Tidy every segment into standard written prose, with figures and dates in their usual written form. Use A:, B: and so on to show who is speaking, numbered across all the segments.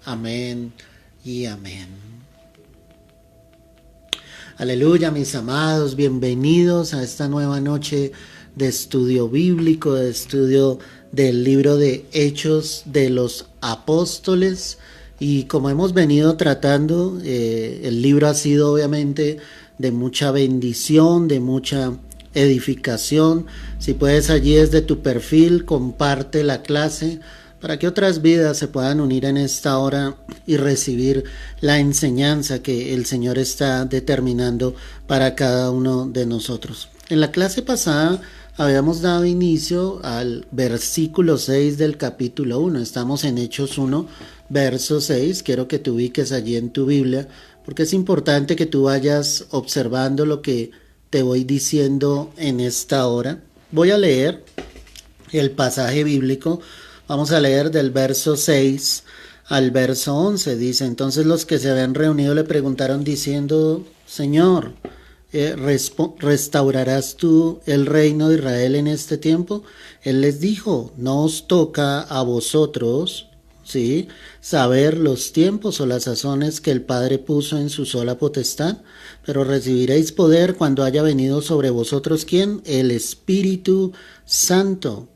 A: Amén y amén. Aleluya, mis amados, bienvenidos a esta nueva noche de estudio bíblico, de estudio del libro de Hechos de los Apóstoles. Y como hemos venido tratando, el libro ha sido obviamente de mucha bendición, de mucha edificación. Si puedes, allí desde tu perfil, comparte la clase para que otras vidas se puedan unir en esta hora y recibir la enseñanza que el Señor está determinando para cada uno de nosotros. En la clase pasada habíamos dado inicio al versículo 6 del capítulo 1. Estamos en Hechos 1, verso 6. Quiero que te ubiques allí en tu Biblia, porque es importante que tú vayas observando lo que te voy diciendo en esta hora. Voy a leer el pasaje bíblico. Vamos a leer del verso 6 al verso 11. Dice: entonces los que se habían reunido le preguntaron diciendo: Señor, ¿restaurarás tú el reino de Israel en este tiempo? Él les dijo: no os toca a vosotros, ¿sí?, saber los tiempos o las sazones que el Padre puso en su sola potestad, pero recibiréis poder cuando haya venido sobre vosotros, ¿quién? El Espíritu Santo.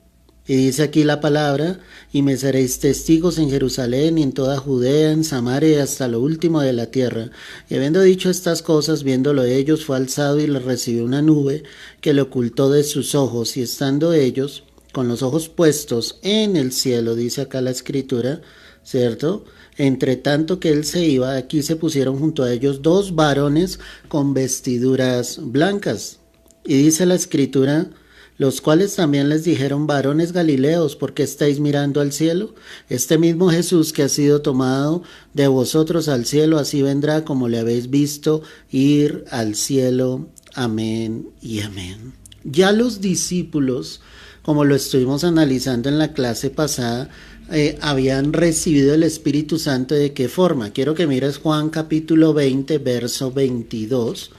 A: Y dice aquí la palabra: y me seréis testigos en Jerusalén y en toda Judea, en Samaria y hasta lo último de la tierra. Y habiendo dicho estas cosas, viéndolo ellos, fue alzado y les recibió una nube que le ocultó de sus ojos. Y estando ellos con los ojos puestos en el cielo, dice acá la escritura, ¿cierto? Entre tanto que él se iba, aquí se pusieron junto a ellos dos varones con vestiduras blancas. Y dice la escritura: los cuales también les dijeron: varones galileos, ¿por qué estáis mirando al cielo? Este mismo Jesús que ha sido tomado de vosotros al cielo, así vendrá como le habéis visto ir al cielo. Amén y amén. Ya los discípulos, como lo estuvimos analizando en la clase pasada, habían recibido el Espíritu Santo. ¿De qué forma? Quiero que mires Juan capítulo 20, verso 22,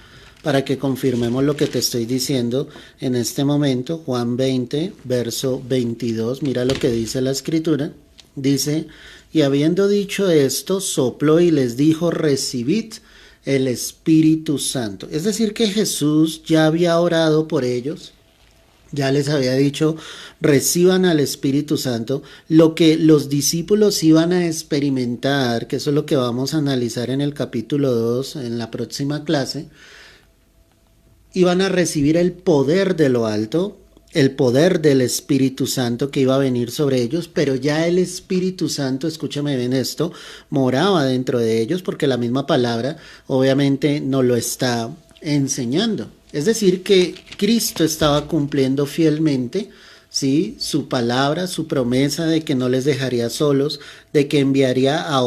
A: para que confirmemos lo que te estoy diciendo en este momento. Juan 20, verso 22, mira lo que dice la escritura. Dice: y habiendo dicho esto, sopló y les dijo: recibid el Espíritu Santo. Es decir, que Jesús ya había orado por ellos, ya les había dicho: reciban al Espíritu Santo. Lo que los discípulos iban a experimentar, que eso es lo que vamos a analizar en el capítulo 2, en la próxima clase, iban a recibir el poder de lo alto, el poder del Espíritu Santo que iba a venir sobre ellos, pero ya el Espíritu Santo, escúchame bien esto, moraba dentro de ellos, porque la misma palabra obviamente nos lo está enseñando. Es decir, que Cristo estaba cumpliendo fielmente, ¿sí?, su palabra, su promesa de que no les dejaría solos, de que enviaría al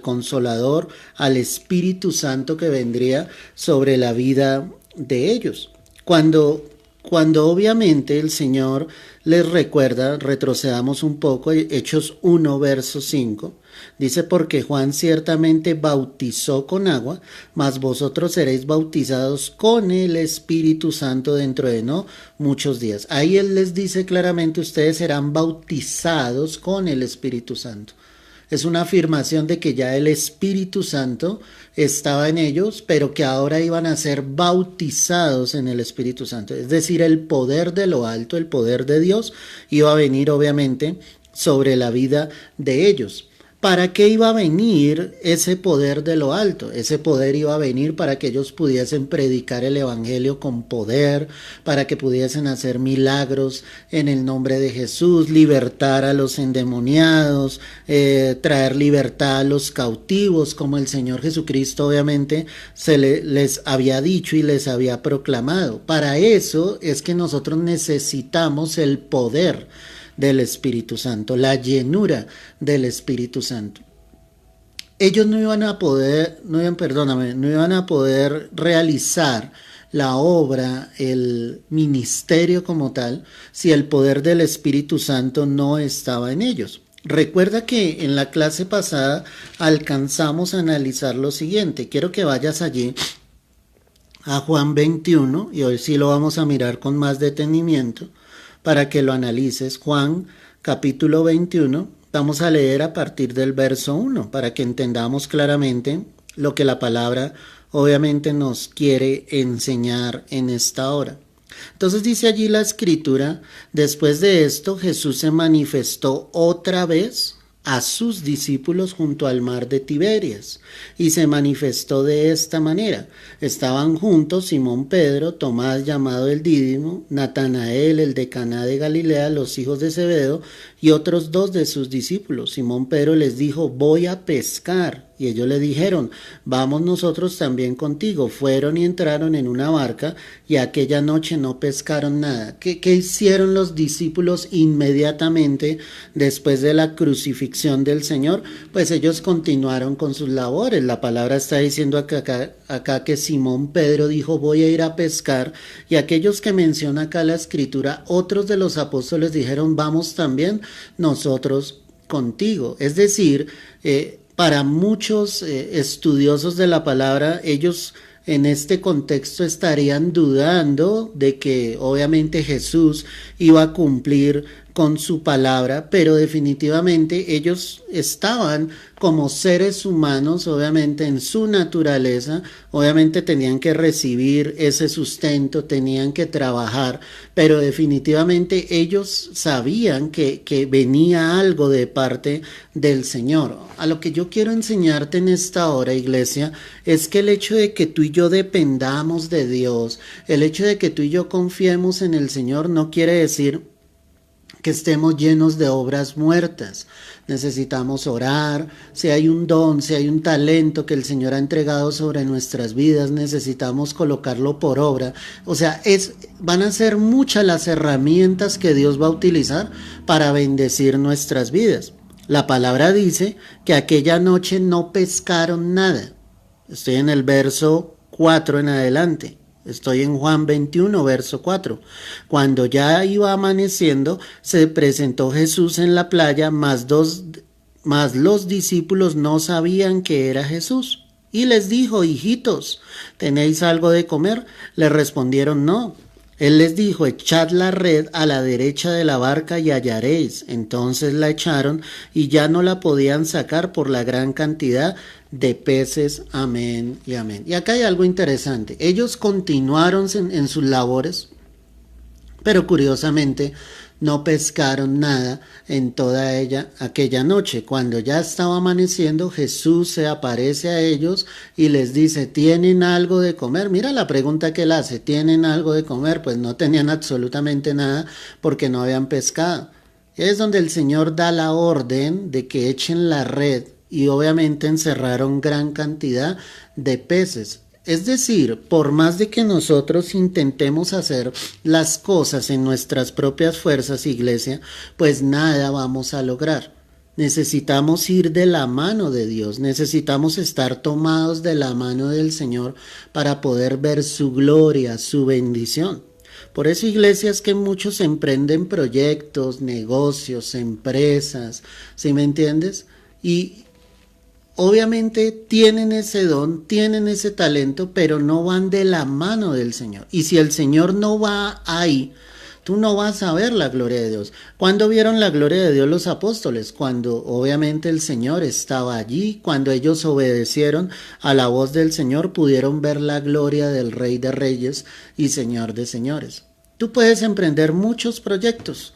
A: Consolador, al Espíritu Santo que vendría sobre la vida de ellos. Cuando obviamente el Señor les recuerda, retrocedamos un poco, Hechos 1, verso 5, dice: porque Juan ciertamente bautizó con agua, mas vosotros seréis bautizados con el Espíritu Santo dentro de no muchos días. Ahí él les dice claramente: ustedes serán bautizados con el Espíritu Santo. Es una afirmación de que ya el Espíritu Santo estaba en ellos, pero que ahora iban a ser bautizados en el Espíritu Santo. Es decir, el poder de lo alto, el poder de Dios, iba a venir obviamente sobre la vida de ellos. ¿Para qué iba a venir ese poder de lo alto? Ese poder iba a venir para que ellos pudiesen predicar el evangelio con poder, para que pudiesen hacer milagros en el nombre de Jesús, libertar a los endemoniados, traer libertad a los cautivos, como el Señor Jesucristo obviamente les había dicho y les había proclamado. Para eso es que nosotros necesitamos el poder del Espíritu Santo, la llenura del Espíritu Santo. Ellos no iban a poder realizar la obra, el ministerio como tal, si el poder del Espíritu Santo no estaba en ellos. Recuerda que en la clase pasada alcanzamos a analizar lo siguiente. Quiero que vayas allí a Juan 21, y hoy sí lo vamos a mirar con más detenimiento para que lo analices. Juan capítulo 21, Vamos a leer a partir del verso 1 para que entendamos claramente lo que la palabra obviamente nos quiere enseñar en esta hora. Entonces dice allí la escritura: después de esto Jesús se manifestó otra vez a sus discípulos junto al mar de Tiberias, y se manifestó de esta manera. Estaban juntos Simón Pedro, Tomás llamado el Dídimo, Natanael el de Caná de Galilea, los hijos de Zebedeo, y otros dos de sus discípulos. Simón Pedro les dijo: voy a pescar. Y ellos le dijeron: vamos nosotros también contigo. Fueron y entraron en una barca, y aquella noche no pescaron nada. ¿Qué hicieron los discípulos inmediatamente después de la crucifixión del Señor? Pues ellos continuaron con sus labores. La palabra está diciendo acá que Simón Pedro dijo: voy a ir a pescar. Y aquellos que menciona acá la escritura, otros de los apóstoles dijeron: vamos también nosotros contigo. Es decir, para muchos estudiosos de la palabra, ellos en este contexto estarían dudando de que obviamente Jesús iba a cumplir con su palabra, pero definitivamente ellos estaban como seres humanos, obviamente en su naturaleza, obviamente tenían que recibir ese sustento, tenían que trabajar, pero definitivamente ellos sabían que venía algo de parte del Señor. A lo que yo quiero enseñarte en esta hora, iglesia, es que el hecho de que tú y yo dependamos de Dios, el hecho de que tú y yo confiemos en el Señor, no quiere decir que estemos llenos de obras muertas. Necesitamos orar. Si hay un don, si hay un talento que el Señor ha entregado sobre nuestras vidas, necesitamos colocarlo por obra. O sea, van a ser muchas las herramientas que Dios va a utilizar para bendecir nuestras vidas. La palabra dice que aquella noche no pescaron nada. Estoy en el verso 4 en adelante. Estoy en Juan 21, verso 4. Cuando ya iba amaneciendo, se presentó Jesús en la playa, mas los discípulos no sabían que era Jesús. Y les dijo: hijitos, ¿tenéis algo de comer? Le respondieron: no. Él les dijo: echad la red a la derecha de la barca y hallaréis. Entonces la echaron y ya no la podían sacar por la gran cantidad de peces. Amén y amén. Y acá hay algo interesante. Ellos continuaron en sus labores, pero curiosamente no pescaron nada en toda aquella noche. Cuando ya estaba amaneciendo, Jesús se aparece a ellos y les dice: ¿tienen algo de comer? Mira la pregunta que él hace: ¿tienen algo de comer? Pues no tenían absolutamente nada porque no habían pescado. Es donde el Señor da la orden de que echen la red, y obviamente encerraron gran cantidad de peces. Es decir, por más de que nosotros intentemos hacer las cosas en nuestras propias fuerzas, iglesia, pues nada vamos a lograr. Necesitamos ir de la mano de Dios, necesitamos estar tomados de la mano del Señor para poder ver su gloria, su bendición. Por eso, iglesia, es que muchos emprenden proyectos, negocios, empresas, ¿sí me entiendes? Y obviamente tienen ese don, tienen ese talento, pero no van de la mano del Señor. Y si el Señor no va ahí, tú no vas a ver la gloria de Dios. ¿Cuándo vieron la gloria de Dios los apóstoles? Cuando obviamente el Señor estaba allí, cuando ellos obedecieron a la voz del Señor, pudieron ver la gloria del Rey de Reyes y Señor de Señores. Tú puedes emprender muchos proyectos.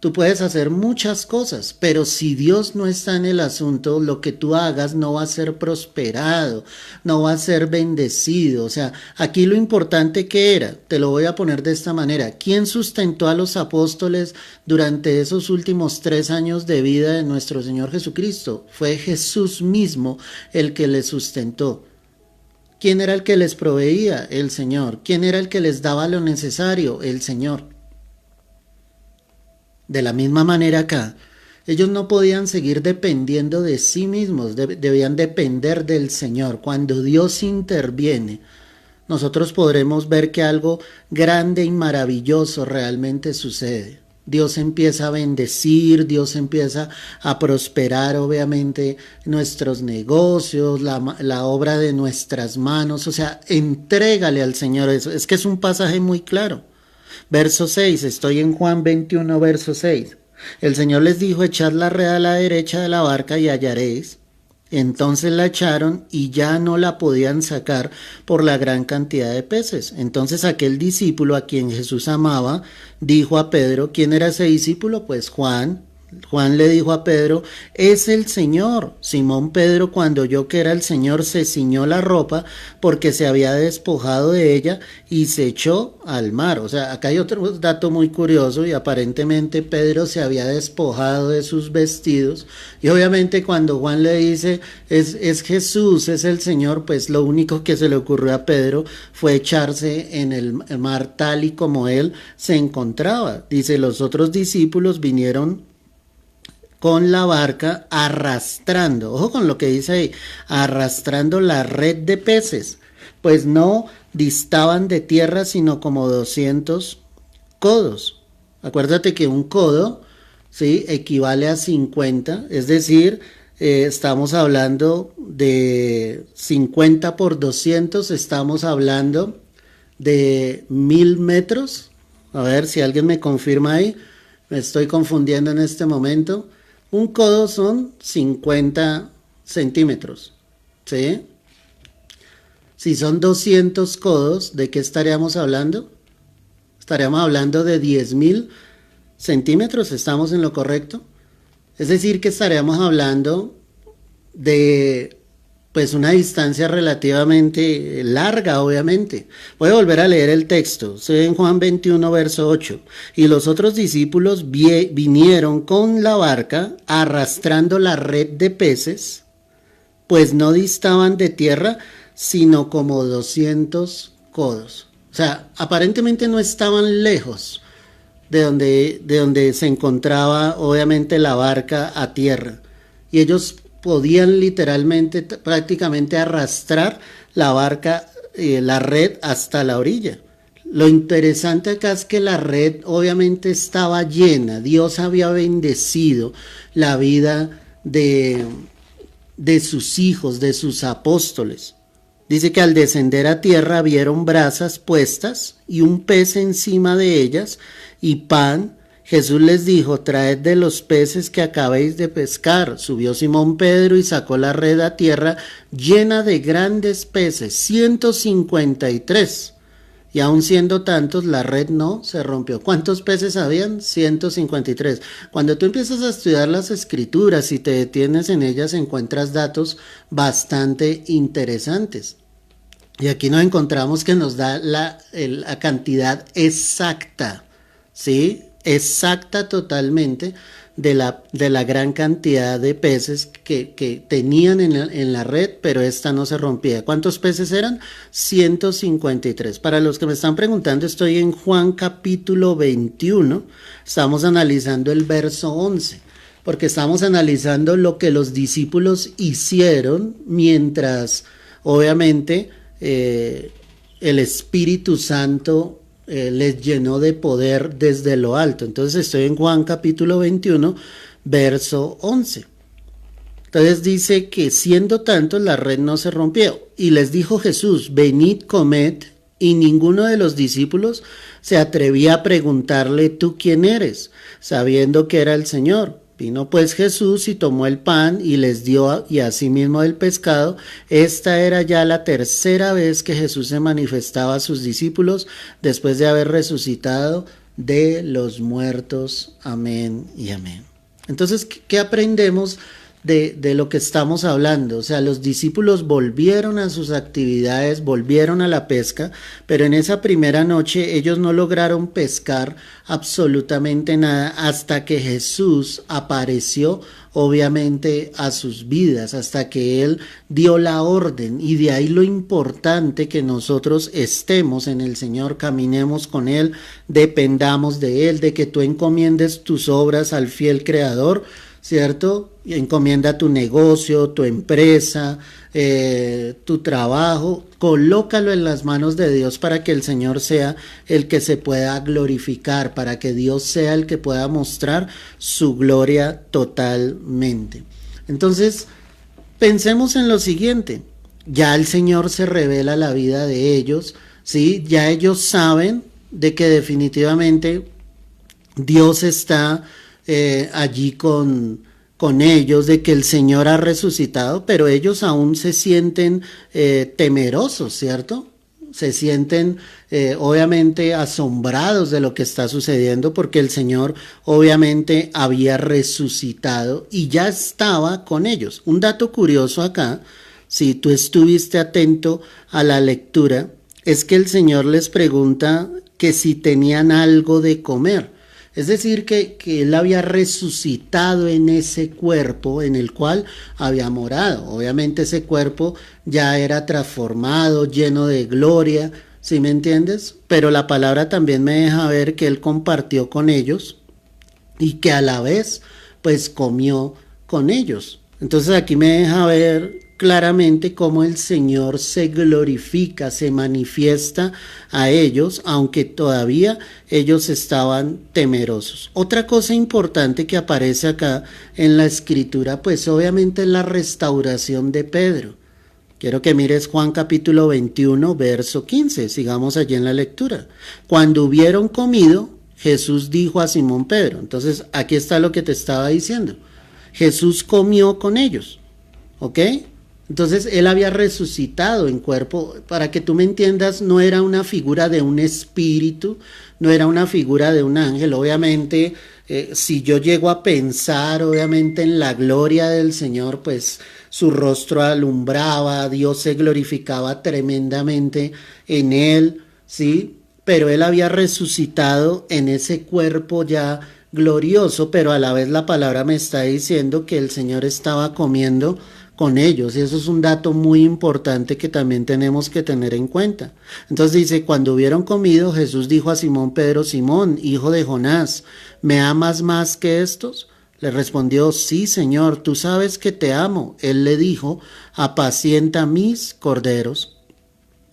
A: Tú puedes hacer muchas cosas, pero si Dios no está en el asunto, lo que tú hagas no va a ser prosperado, no va a ser bendecido. O sea, aquí lo importante que era, te lo voy a poner de esta manera: ¿quién sustentó a los apóstoles durante esos últimos 3 años de vida de nuestro Señor Jesucristo? Fue Jesús mismo el que les sustentó. ¿Quién era el que les proveía? El Señor. ¿Quién era el que les daba lo necesario? El Señor. De la misma manera acá, ellos no podían seguir dependiendo de sí mismos, debían depender del Señor. Cuando Dios interviene, nosotros podremos ver que algo grande y maravilloso realmente sucede. Dios empieza a bendecir, Dios empieza a prosperar obviamente nuestros negocios, la obra de nuestras manos. O sea, entrégale al Señor eso. Es que es un pasaje muy claro. Verso 6, estoy en Juan 21, verso 6. El Señor les dijo, echad la red a la derecha de la barca y hallaréis. Entonces la echaron y ya no la podían sacar por la gran cantidad de peces. Entonces aquel discípulo a quien Jesús amaba dijo a Pedro, ¿quién era ese discípulo? Pues Juan. Juan le dijo a Pedro, es el Señor. Simón Pedro, cuando oyó que era el Señor, se ciñó la ropa porque se había despojado de ella y se echó al mar. O sea, acá hay otro dato muy curioso y aparentemente Pedro se había despojado de sus vestidos y obviamente cuando Juan le dice, es Jesús, es el Señor, pues lo único que se le ocurrió a Pedro fue echarse en el mar tal y como él se encontraba. Dice, los otros discípulos vinieron con la barca arrastrando, ojo con lo que dice ahí, arrastrando la red de peces, pues no distaban de tierra sino como 200 codos. Acuérdate que un codo, ¿sí?, equivale a 50, es decir, estamos hablando de 50 por 200, estamos hablando de 1000 metros. A ver si alguien me confirma ahí, me estoy confundiendo en este momento. Un codo son 50 centímetros, ¿sí? Si son 200 codos, ¿de qué estaríamos hablando? Estaríamos hablando de 10.000 centímetros, ¿estamos en lo correcto? Es decir, que estaríamos hablando de pues una distancia relativamente larga, obviamente. Voy a volver a leer el texto. Se ve en Juan 21, verso 8. Y los otros discípulos vinieron con la barca arrastrando la red de peces, pues no distaban de tierra, sino como 200 codos. O sea, aparentemente no estaban lejos de donde se encontraba, obviamente, la barca a tierra. Y ellos podían literalmente, prácticamente arrastrar la barca, la red hasta la orilla. Lo interesante acá es que la red obviamente estaba llena. Dios había bendecido la vida de sus hijos, de sus apóstoles. Dice que al descender a tierra vieron brasas puestas y un pez encima de ellas y pan. Jesús les dijo, traed de los peces que acabéis de pescar. Subió Simón Pedro y sacó la red a tierra llena de grandes peces, 153. Y aun siendo tantos, la red no se rompió. ¿Cuántos peces habían? 153. Cuando tú empiezas a estudiar las escrituras y te detienes en ellas, encuentras datos bastante interesantes. Y aquí nos encontramos que nos da la cantidad exacta, ¿sí? Exacta totalmente de la gran cantidad de peces que tenían en la red, pero esta no se rompía. ¿Cuántos peces eran? 153. Para los que me están preguntando, estoy en Juan capítulo 21, estamos analizando el verso 11, porque estamos analizando lo que los discípulos hicieron mientras, obviamente, el Espíritu Santo les llenó de poder desde lo alto. Entonces estoy en Juan capítulo 21, verso 11. Entonces dice que siendo tantos la red no se rompió. Y les dijo Jesús, venid, comed. Y ninguno de los discípulos se atrevía a preguntarle, ¿tú quién eres?, sabiendo que era el Señor. Vino pues Jesús y tomó el pan y les dio y asimismo el pescado. Esta era ya la tercera vez que Jesús se manifestaba a sus discípulos después de haber resucitado de los muertos. Amén y amén. Entonces, ¿qué aprendemos de lo que estamos hablando? O sea, los discípulos volvieron a sus actividades, volvieron a la pesca, pero en esa primera noche ellos no lograron pescar absolutamente nada hasta que Jesús apareció, obviamente, a sus vidas, hasta que Él dio la orden. Y de ahí lo importante que nosotros estemos en el Señor, caminemos con Él, dependamos de Él, de que tú encomiendes tus obras al fiel Creador, ¿cierto? Encomienda tu negocio, tu empresa, tu trabajo, colócalo en las manos de Dios para que el Señor sea el que se pueda glorificar, para que Dios sea el que pueda mostrar su gloria totalmente. Entonces, pensemos en lo siguiente, ya el Señor se revela la vida de ellos, ¿sí? Ya ellos saben de que definitivamente Dios está allí con ellos de que el Señor ha resucitado, pero ellos aún se sienten temerosos, ¿cierto? Se sienten obviamente asombrados de lo que está sucediendo porque el Señor obviamente había resucitado y ya estaba con ellos. Un dato curioso acá, si tú estuviste atento a la lectura, es que el Señor les pregunta que si tenían algo de comer. Es decir, que él había resucitado en ese cuerpo en el cual había morado. Obviamente ese cuerpo ya era transformado, lleno de gloria, ¿sí me entiendes? Pero la palabra también me deja ver que él compartió con ellos y que a la vez pues comió con ellos. Entonces aquí me deja ver claramente cómo el Señor se glorifica, se manifiesta a ellos, aunque todavía ellos estaban temerosos. Otra cosa importante que aparece acá en la escritura, pues obviamente es la restauración de Pedro. Quiero que mires Juan capítulo 21, verso 15, sigamos allí en la lectura. Cuando hubieron comido, Jesús dijo a Simón Pedro, entonces aquí está lo que te estaba diciendo, Jesús comió con ellos, ¿ok? Entonces él había resucitado en cuerpo, para que tú me entiendas, no era una figura de un espíritu, no era una figura de un ángel, obviamente si yo llego a pensar obviamente en la gloria del Señor, pues su rostro alumbraba, Dios se glorificaba tremendamente en él, ¿sí? Pero él había resucitado en ese cuerpo ya glorioso, pero a la vez la palabra me está diciendo que el Señor estaba comiendo con ellos, y eso es un dato muy importante que también tenemos que tener en cuenta. Entonces dice, cuando hubieron comido, Jesús dijo a Simón Pedro, Simón, hijo de Jonás, ¿me amas más que estos? Le respondió, sí, Señor, tú sabes que te amo. Él le dijo, apacienta mis corderos.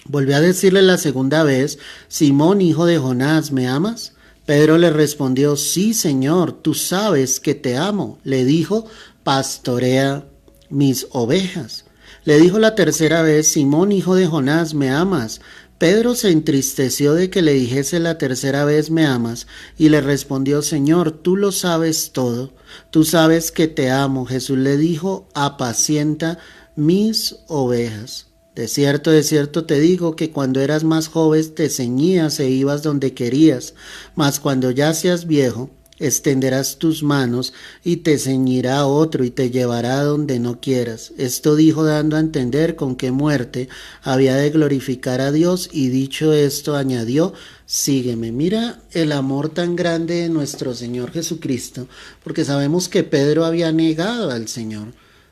A: Volvió a decirle la segunda vez, Simón, hijo de Jonás, ¿me amas? Pedro le respondió, sí, Señor, tú sabes que te amo. Le dijo, pastorea mis ovejas. Le dijo la tercera vez, Simón, hijo de Jonás, ¿me amas? Pedro se entristeció de que le dijese la tercera vez, ¿me amas? Y le respondió, Señor, tú lo sabes todo, tú sabes que te amo. Jesús le dijo, apacienta mis ovejas. De cierto te digo que cuando eras más joven te ceñías e ibas donde querías, mas cuando ya seas viejo, extenderás tus manos y te ceñirá otro y te llevará a donde no quieras. Esto dijo dando a entender con qué muerte había de glorificar a Dios, y dicho esto añadió, sígueme. Mira el amor tan grande de nuestro Señor Jesucristo, porque sabemos que Pedro había negado al Señor.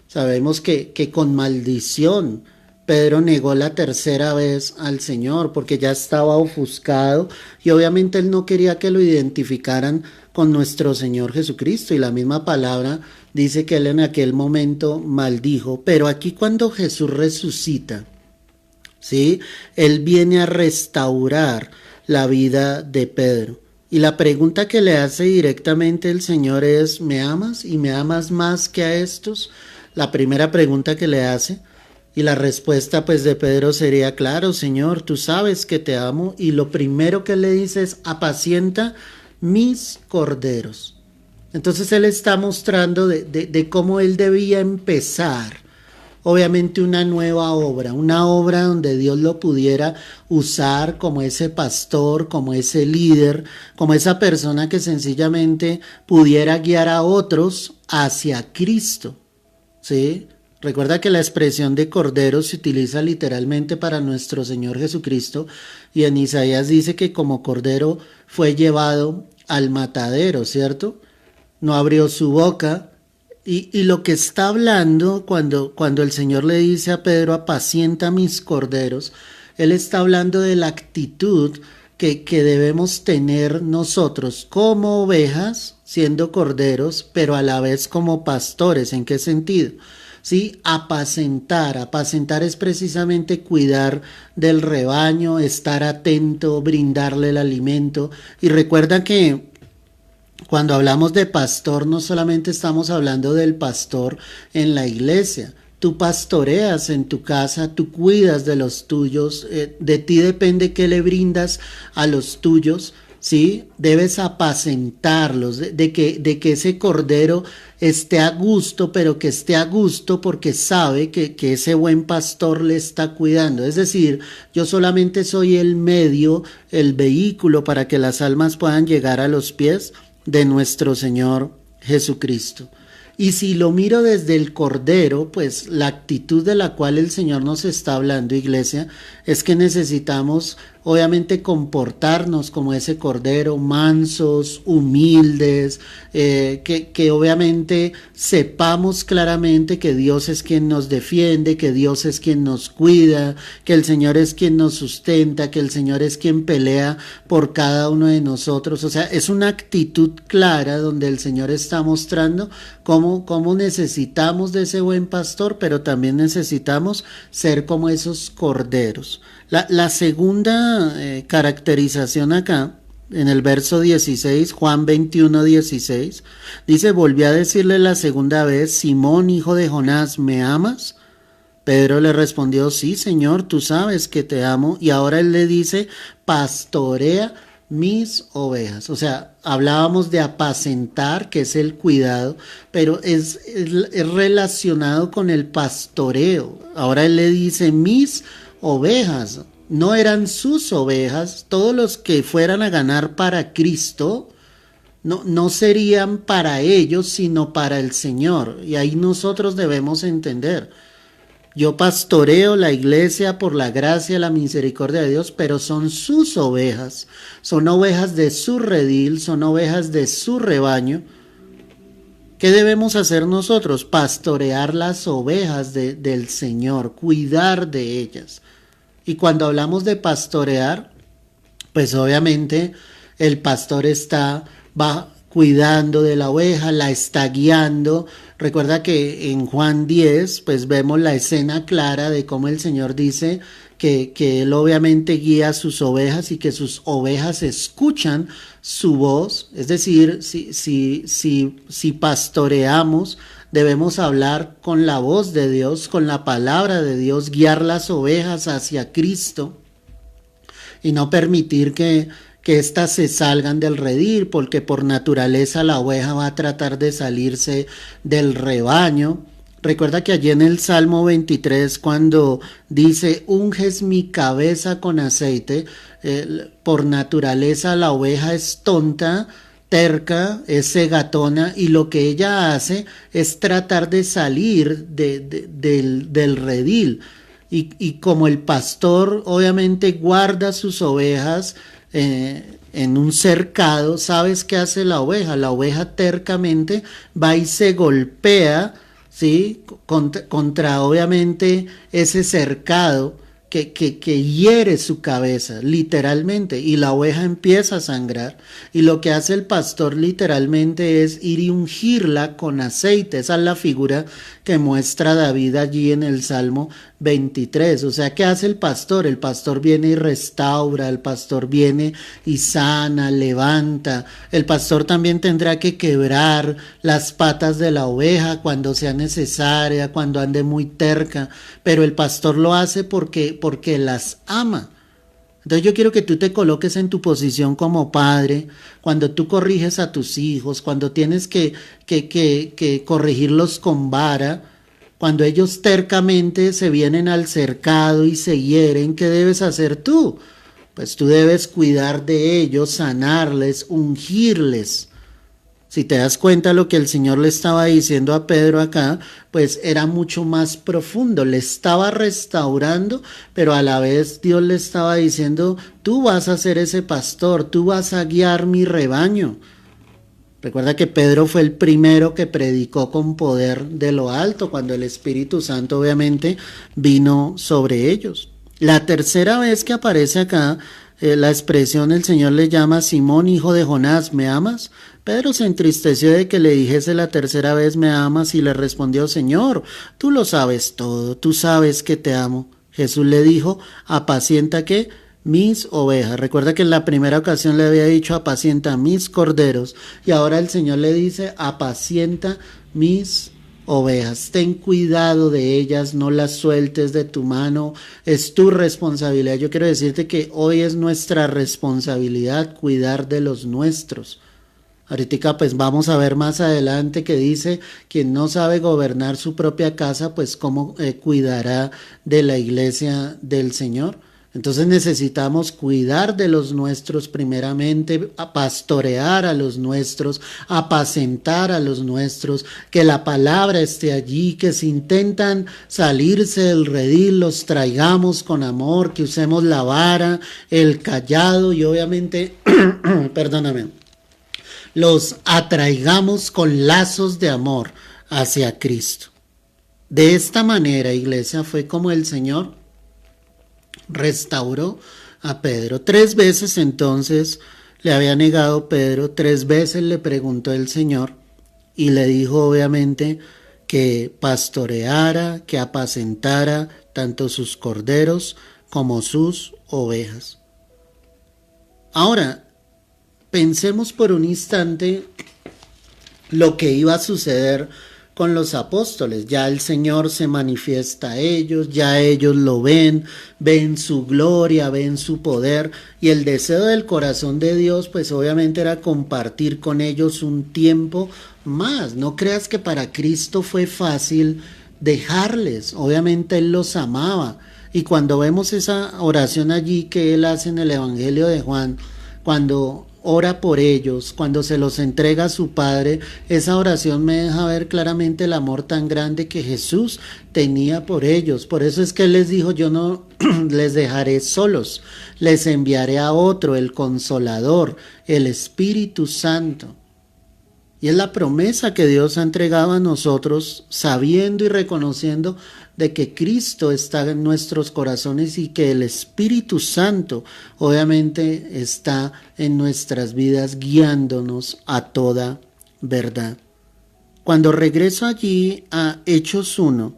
A: Sabemos que con maldición Pedro negó la tercera vez al Señor porque ya estaba ofuscado y obviamente él no quería que lo identificaran con nuestro Señor Jesucristo, y la misma palabra dice que él en aquel momento maldijo. Pero aquí cuando Jesús resucita, ¿sí? Él viene a restaurar la vida de Pedro. Y la pregunta que le hace directamente el Señor es, ¿me amas y me amas más que a estos? La primera pregunta que le hace. Y la respuesta pues de Pedro sería, claro, Señor, tú sabes que te amo. Y lo primero que le dice es, apacienta mis corderos. Entonces él está mostrando de cómo él debía empezar, obviamente, una obra donde Dios lo pudiera usar como ese pastor, como ese líder, como esa persona que sencillamente pudiera guiar a otros hacia Cristo, ¿sí? Recuerda que la expresión de cordero se utiliza literalmente para nuestro Señor Jesucristo, y en Isaías dice que como cordero fue llevado al matadero, ¿cierto? No abrió su boca, y lo que está hablando cuando el Señor le dice a Pedro, apacienta mis corderos, él está hablando de la actitud que debemos tener nosotros como ovejas, siendo corderos, pero a la vez como pastores. ¿En qué sentido? Sí, apacentar es precisamente cuidar del rebaño, estar atento, brindarle el alimento. Y recuerda que cuando hablamos de pastor, no solamente estamos hablando del pastor en la iglesia. Tú pastoreas en tu casa, tú cuidas de los tuyos, de ti depende qué le brindas a los tuyos, ¿sí? Debes apacentarlos, de que ese cordero esté a gusto, pero que esté a gusto porque sabe que ese buen pastor le está cuidando. Es decir, yo solamente soy el medio, el vehículo para que las almas puedan llegar a los pies de nuestro Señor Jesucristo. Y si lo miro desde el cordero, pues la actitud de la cual el Señor nos está hablando, iglesia, es que necesitamos obviamente comportarnos como ese cordero, mansos, humildes, que obviamente sepamos claramente que Dios es quien nos defiende, que Dios es quien nos cuida, que el Señor es quien nos sustenta, que el Señor es quien pelea por cada uno de nosotros. O sea, es una actitud clara donde el Señor está mostrando cómo necesitamos de ese buen pastor, pero también necesitamos ser como esos corderos. La segunda caracterización acá, en el verso 16, Juan 21, 16, dice, volví a decirle la segunda vez, Simón, hijo de Jonás, ¿me amas? Pedro le respondió, sí, Señor, tú sabes que te amo. Y ahora él le dice, pastorea mis ovejas. O sea, hablábamos de apacentar, que es el cuidado, pero es relacionado con el pastoreo. Ahora él le dice, mis ovejas. No eran sus ovejas. Todos los que fueran a ganar para Cristo no serían para ellos, sino para el Señor. Y ahí nosotros debemos entender. Yo pastoreo la iglesia por la gracia, la misericordia de Dios, pero son sus ovejas, son ovejas de su redil, son ovejas de su rebaño. ¿Qué debemos hacer nosotros? Pastorear las ovejas del Señor, cuidar de ellas. Y cuando hablamos de pastorear, pues obviamente el pastor va cuidando de la oveja, la está guiando. Recuerda que en Juan 10, pues vemos la escena clara de cómo el Señor dice que Él obviamente guía a sus ovejas y que sus ovejas escuchan su voz. Es decir, si pastoreamos, debemos hablar con la voz de Dios, con la palabra de Dios, guiar las ovejas hacia Cristo y no permitir que éstas se salgan del redil, porque por naturaleza la oveja va a tratar de salirse del rebaño. Recuerda que allí en el Salmo 23, cuando dice, unges mi cabeza con aceite, por naturaleza la oveja es tonta, terca, es cegatona, y lo que ella hace es tratar de salir del redil. Y como el pastor obviamente guarda sus ovejas en un cercado, ¿sabes qué hace la oveja? La oveja tercamente va y se golpea, ¿sí? Contra obviamente ese cercado que hiere su cabeza, literalmente, y la oveja empieza a sangrar, y lo que hace el pastor literalmente es ir y ungirla con aceite. Esa es la figura que muestra David allí en el Salmo 23. O sea, ¿qué hace el pastor? El pastor viene y restaura, el pastor viene y sana, levanta. El pastor también tendrá que quebrar las patas de la oveja cuando sea necesaria, cuando ande muy terca, pero el pastor lo hace porque las ama. Entonces yo quiero que tú te coloques en tu posición como padre, cuando tú corriges a tus hijos, cuando tienes que corregirlos con vara, cuando ellos tercamente se vienen al cercado y se hieren, ¿qué debes hacer tú? Pues tú debes cuidar de ellos, sanarles, ungirles. Si te das cuenta lo que el Señor le estaba diciendo a Pedro acá, pues era mucho más profundo, le estaba restaurando, pero a la vez Dios le estaba diciendo, tú vas a ser ese pastor, tú vas a guiar mi rebaño. Recuerda que Pedro fue el primero que predicó con poder de lo alto, cuando el Espíritu Santo obviamente vino sobre ellos. La tercera vez que aparece acá, la expresión el Señor le llama Simón, hijo de Jonás, ¿me amas? Pedro se entristeció de que le dijese la tercera vez me amas y le respondió, Señor, tú lo sabes todo, tú sabes que te amo. Jesús le dijo, apacienta ¿qué? Mis ovejas. Recuerda que en la primera ocasión le había dicho apacienta mis corderos y ahora el Señor le dice apacienta mis ovejas. Ten cuidado de ellas, no las sueltes de tu mano, es tu responsabilidad. Yo quiero decirte que hoy es nuestra responsabilidad cuidar de los nuestros. Ahorita pues vamos a ver más adelante que dice, quien no sabe gobernar su propia casa, pues cómo cuidará de la iglesia del Señor. Entonces necesitamos cuidar de los nuestros primeramente, pastorear a los nuestros, apacentar a los nuestros, que la palabra esté allí, que si intentan salirse del redil los traigamos con amor, que usemos la vara, el cayado y obviamente, perdóname, los atraigamos con lazos de amor hacia Cristo. De esta manera, iglesia, fue como el Señor restauró a Pedro. 3 veces entonces le había negado Pedro, 3 veces le preguntó el Señor y le dijo obviamente que pastoreara, que apacentara tanto sus corderos como sus ovejas. Ahora, pensemos por un instante lo que iba a suceder con los apóstoles. Ya el Señor se manifiesta a ellos, ya ellos lo ven, ven su gloria, ven su poder, y el deseo del corazón de Dios pues obviamente era compartir con ellos un tiempo más. No creas que para Cristo fue fácil dejarles, obviamente Él los amaba, y cuando vemos esa oración allí que Él hace en el Evangelio de Juan, cuando ora por ellos, cuando se los entrega a su Padre, esa oración me deja ver claramente el amor tan grande que Jesús tenía por ellos. Por eso es que Él les dijo, yo no les dejaré solos, les enviaré a otro, el Consolador, el Espíritu Santo. Y es la promesa que Dios ha entregado a nosotros, sabiendo y reconociendo de que Cristo está en nuestros corazones y que el Espíritu Santo obviamente está en nuestras vidas guiándonos a toda verdad. Cuando regreso allí a Hechos 1,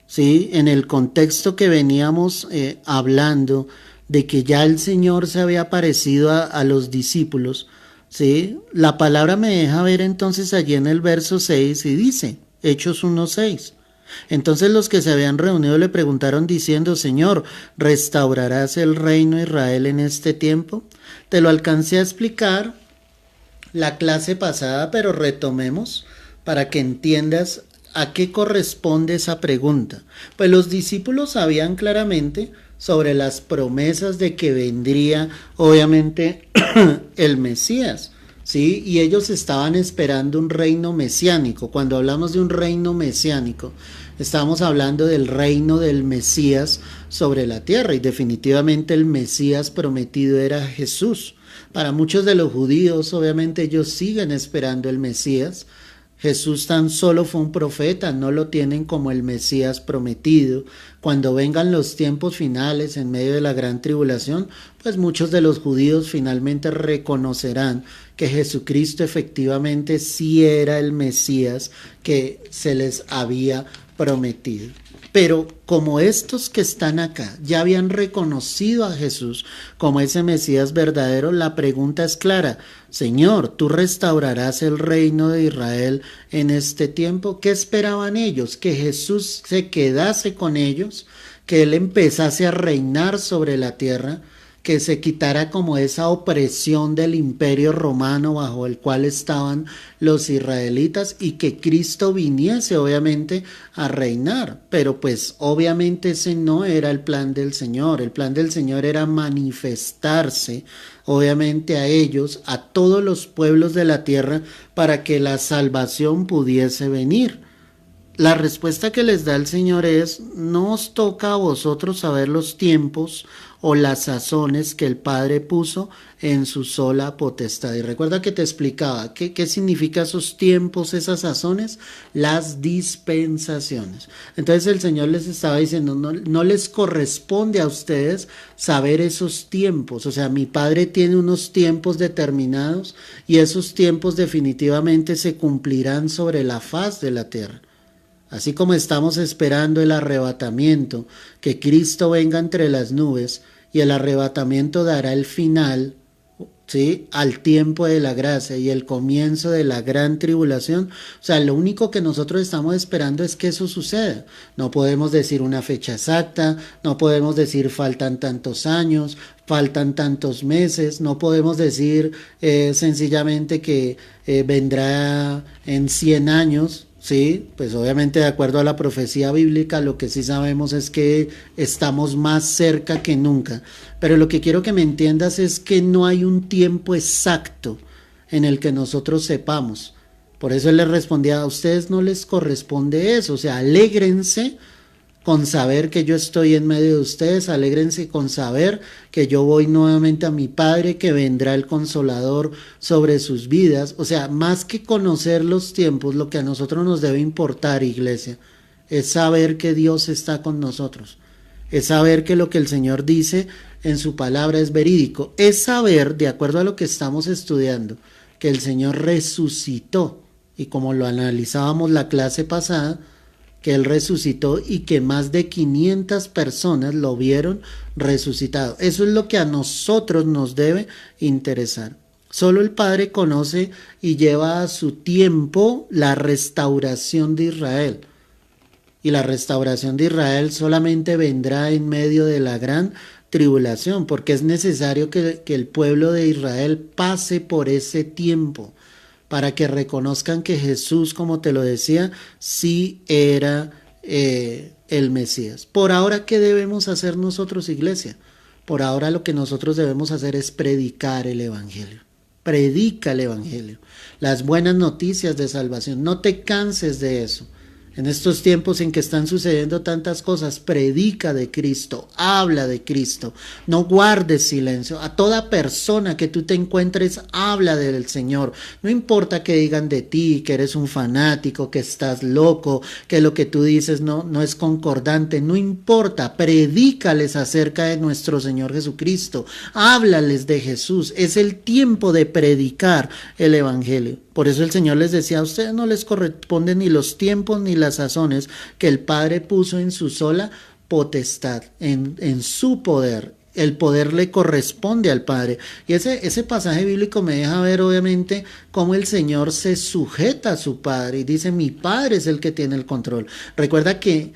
A: ¿sí? En el contexto que veníamos hablando de que ya el Señor se había aparecido a los discípulos, ¿sí? La palabra me deja ver entonces allí en el verso 6 y dice, Hechos 1:6. Entonces los que se habían reunido le preguntaron diciendo, Señor, ¿restaurarás el reino de Israel en este tiempo? Te lo alcancé a explicar la clase pasada, pero retomemos para que entiendas a qué corresponde esa pregunta. Pues los discípulos sabían claramente sobre las promesas de que vendría obviamente el Mesías, ¿sí? Y ellos estaban esperando un reino mesiánico. Cuando hablamos de un reino mesiánico, estamos hablando del reino del Mesías sobre la tierra, y definitivamente el Mesías prometido era Jesús. Para muchos de los judíos, obviamente ellos siguen esperando el Mesías. Jesús tan solo fue un profeta, no lo tienen como el Mesías prometido. Cuando vengan los tiempos finales en medio de la gran tribulación, pues muchos de los judíos finalmente reconocerán que Jesucristo efectivamente sí era el Mesías que se les había prometido. Pero como estos que están acá ya habían reconocido a Jesús como ese Mesías verdadero, la pregunta es clara. Señor, ¿tú restaurarás el reino de Israel en este tiempo? ¿Qué esperaban ellos? ¿Que Jesús se quedase con ellos? ¿Que Él empezase a reinar sobre la tierra? ¿Que se quitara como esa opresión del imperio romano bajo el cual estaban los israelitas y que Cristo viniese obviamente a reinar? Pero pues obviamente ese no era el plan del Señor. El plan del Señor era manifestarse obviamente a ellos, a todos los pueblos de la tierra, para que la salvación pudiese venir. La respuesta que les da el Señor es, no os toca a vosotros saber los tiempos o las sazones que el Padre puso en su sola potestad. Y recuerda que te explicaba, ¿qué significa esos tiempos, esas sazones? Las dispensaciones. Entonces el Señor les estaba diciendo, no les corresponde a ustedes saber esos tiempos. O sea, mi Padre tiene unos tiempos determinados y esos tiempos definitivamente se cumplirán sobre la faz de la tierra. Así como estamos esperando el arrebatamiento, que Cristo venga entre las nubes y el arrebatamiento dará el final, ¿sí? Al tiempo de la gracia y el comienzo de la gran tribulación. O sea, lo único que nosotros estamos esperando es que eso suceda. No podemos decir una fecha exacta, no podemos decir faltan tantos años, faltan tantos meses, no podemos decir sencillamente que vendrá en 100 años. Sí, pues obviamente de acuerdo a la profecía bíblica, lo que sí sabemos es que estamos más cerca que nunca. Pero lo que quiero que me entiendas es que no hay un tiempo exacto en el que nosotros sepamos. Por eso él le respondía, a ustedes no les corresponde eso, o sea, alégrense con saber que yo estoy en medio de ustedes, alégrense con saber que yo voy nuevamente a mi Padre, que vendrá el Consolador sobre sus vidas. O sea, más que conocer los tiempos, lo que a nosotros nos debe importar, iglesia, es saber que Dios está con nosotros, es saber que lo que el Señor dice en su palabra es verídico, es saber, de acuerdo a lo que estamos estudiando, que el Señor resucitó, y como lo analizábamos la clase pasada, que Él resucitó y que más de 500 personas lo vieron resucitado. Eso es lo que a nosotros nos debe interesar. Solo el Padre conoce y lleva a su tiempo la restauración de Israel. Y la restauración de Israel solamente vendrá en medio de la gran tribulación, porque es necesario que el pueblo de Israel pase por ese tiempo, para que reconozcan que Jesús, como te lo decía, sí era el Mesías. Por ahora, ¿qué debemos hacer nosotros, iglesia? Por ahora lo que nosotros debemos hacer es predicar el Evangelio. Predica el Evangelio, las buenas noticias de salvación. No te canses de eso. En estos tiempos en que están sucediendo tantas cosas, predica de Cristo, habla de Cristo, no guardes silencio. A toda persona que tú te encuentres, habla del Señor. No importa que digan de ti, que eres un fanático, que estás loco, que lo que tú dices no es concordante. No importa, predícales acerca de nuestro Señor Jesucristo. Háblales de Jesús. Es el tiempo de predicar el Evangelio. Por eso el Señor les decía, a ustedes no les corresponden ni los tiempos ni las sazones que el Padre puso en su sola potestad, en su poder. El poder le corresponde al Padre. Y ese pasaje bíblico me deja ver obviamente cómo el Señor se sujeta a su Padre y dice, mi Padre es el que tiene el control. Recuerda que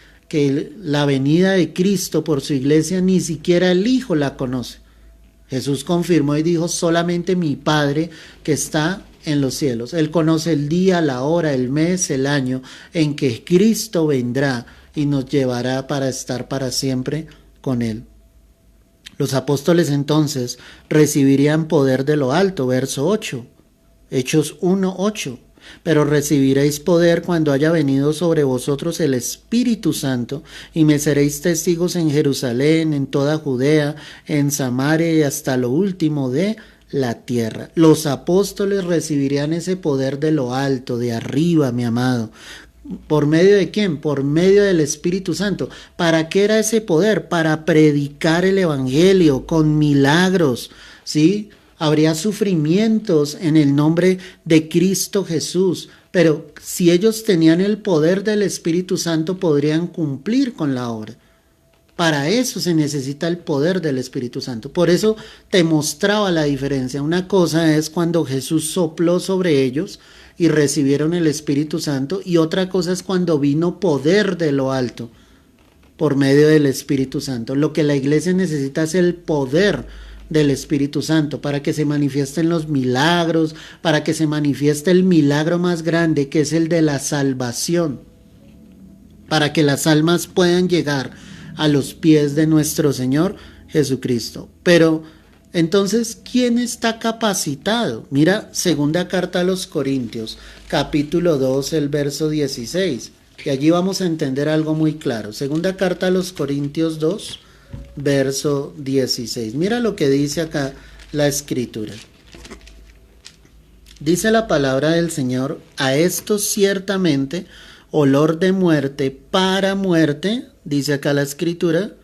A: la venida de Cristo por su iglesia ni siquiera el Hijo la conoce. Jesús confirmó y dijo, solamente mi Padre que está en los cielos. Él conoce el día, la hora, el mes, el año en que Cristo vendrá y nos llevará para estar para siempre con Él. Los apóstoles entonces recibirían poder de lo alto, verso 8, Hechos 1:8. Pero recibiréis poder cuando haya venido sobre vosotros el Espíritu Santo, y me seréis testigos en Jerusalén, en toda Judea, en Samaria y hasta lo último de la tierra. Los apóstoles recibirían ese poder de lo alto, de arriba, mi amado. ¿Por medio de quién? Por medio del Espíritu Santo. ¿Para qué era ese poder? Para predicar el Evangelio con milagros, ¿sí? Habría sufrimientos en el nombre de Cristo Jesús, pero si ellos tenían el poder del Espíritu Santo, podrían cumplir con la obra. Para eso se necesita el poder del Espíritu Santo. Por eso te mostraba la diferencia. Una cosa es cuando Jesús sopló sobre ellos y recibieron el Espíritu Santo, y otra cosa es cuando vino poder de lo alto por medio del Espíritu Santo. Lo que la iglesia necesita es el poder del Espíritu Santo para que se manifiesten los milagros, para que se manifieste el milagro más grande, que es el de la salvación, para que las almas puedan llegar a los pies de nuestro Señor Jesucristo. Pero entonces, ¿quién está capacitado? Mira, segunda carta a los Corintios, capítulo 2, el verso 16, que allí vamos a entender algo muy claro. Segunda carta a los Corintios 2, verso 16. Mira lo que dice acá la Escritura. Dice la palabra del Señor, a esto ciertamente olor de muerte para muerte, dice acá la Escritura,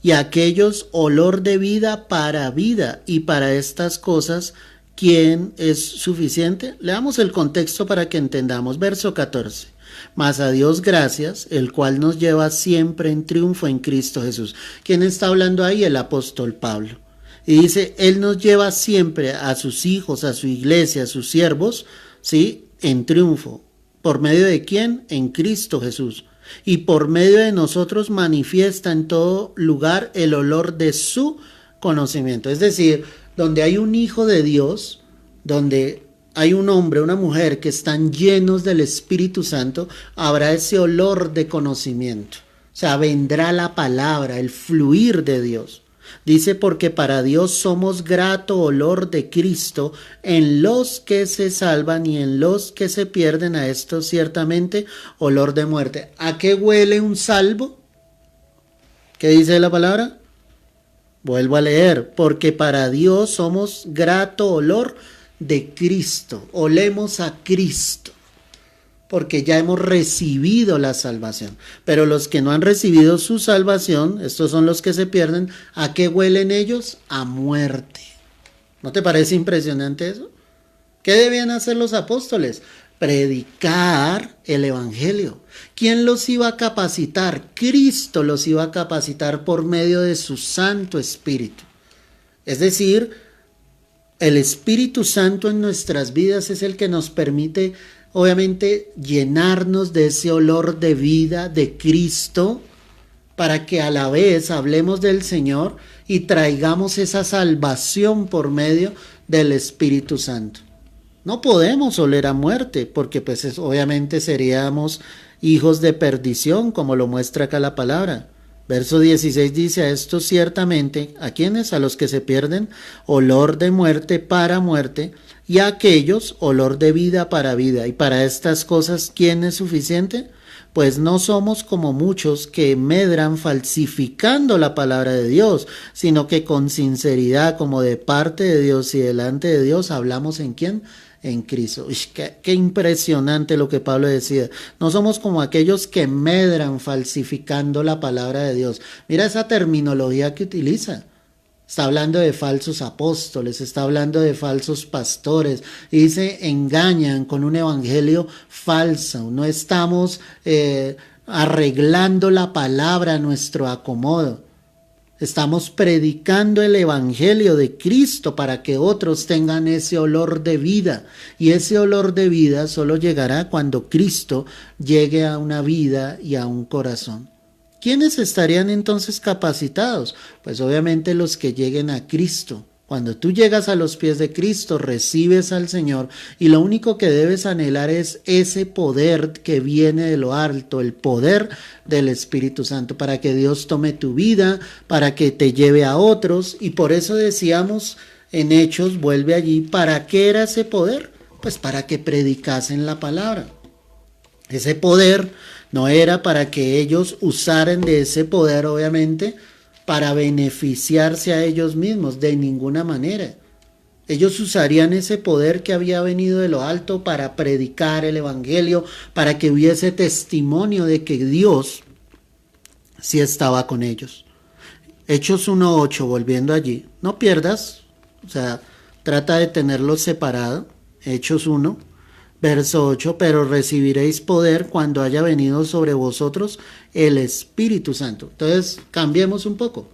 A: y a aquellos olor de vida para vida, y para estas cosas, ¿quién es suficiente? Leamos el contexto para que entendamos. Verso 14. Mas a Dios gracias, el cual nos lleva siempre en triunfo en Cristo Jesús. ¿Quién está hablando ahí? El apóstol Pablo. Y dice, Él nos lleva siempre a sus hijos, a su iglesia, a sus siervos, ¿sí? En triunfo. ¿Por medio de quién? En Cristo Jesús. Y por medio de nosotros manifiesta en todo lugar el olor de su conocimiento. Es decir, donde hay un hijo de Dios, donde hay un hombre, una mujer que están llenos del Espíritu Santo, habrá ese olor de conocimiento. O sea, vendrá la palabra, el fluir de Dios. Dice, porque para Dios somos grato olor de Cristo en los que se salvan y en los que se pierden, a esto ciertamente olor de muerte. ¿A qué huele un salvo? ¿Qué dice la palabra? Vuelvo a leer, porque para Dios somos grato olor de Cristo. Olemos a Cristo, porque ya hemos recibido la salvación. Pero los que no han recibido su salvación, estos son los que se pierden. ¿A qué huelen ellos? A muerte. ¿No te parece impresionante eso? ¿Qué debían hacer los apóstoles? Predicar el evangelio. ¿Quién los iba a capacitar? Cristo los iba a capacitar por medio de su Santo Espíritu. Es decir, el Espíritu Santo en nuestras vidas es el que nos permite, obviamente, llenarnos de ese olor de vida de Cristo, para que a la vez hablemos del Señor y traigamos esa salvación por medio del Espíritu Santo. No podemos oler a muerte, porque pues obviamente seríamos hijos de perdición, como lo muestra acá la palabra. Verso 16 dice, a esto ciertamente, ¿a quiénes? A los que se pierden, olor de muerte para muerte, y a aquellos, olor de vida para vida. Y para estas cosas, ¿quién es suficiente? Pues no somos como muchos que medran falsificando la palabra de Dios, sino que con sinceridad, como de parte de Dios y delante de Dios, hablamos en ¿quién? En Cristo. Qué impresionante lo que Pablo decía. No somos como aquellos que medran falsificando la palabra de Dios. Mira esa terminología que utiliza. Está hablando de falsos apóstoles, está hablando de falsos pastores, y dice, engañan con un evangelio falso. No estamos arreglando la palabra a nuestro acomodo. Estamos predicando el evangelio de Cristo para que otros tengan ese olor de vida. Y ese olor de vida solo llegará cuando Cristo llegue a una vida y a un corazón. ¿Quiénes estarían entonces capacitados? Pues obviamente los que lleguen a Cristo. Cuando tú llegas a los pies de Cristo, recibes al Señor, y lo único que debes anhelar es ese poder que viene de lo alto, el poder del Espíritu Santo, para que Dios tome tu vida, para que te lleve a otros. Y por eso decíamos en Hechos, vuelve allí, ¿para qué era ese poder? Pues para que predicasen la palabra. Ese poder no era para que ellos usaran de ese poder, obviamente, para beneficiarse a ellos mismos, de ninguna manera. Ellos usarían ese poder que había venido de lo alto para predicar el evangelio, para que hubiese testimonio de que Dios sí estaba con ellos. Hechos 1:8, volviendo allí, no pierdas, o sea, trata de tenerlo separado. Hechos 1, verso 8, pero recibiréis poder cuando haya venido sobre vosotros el Espíritu Santo. Entonces, cambiemos un poco.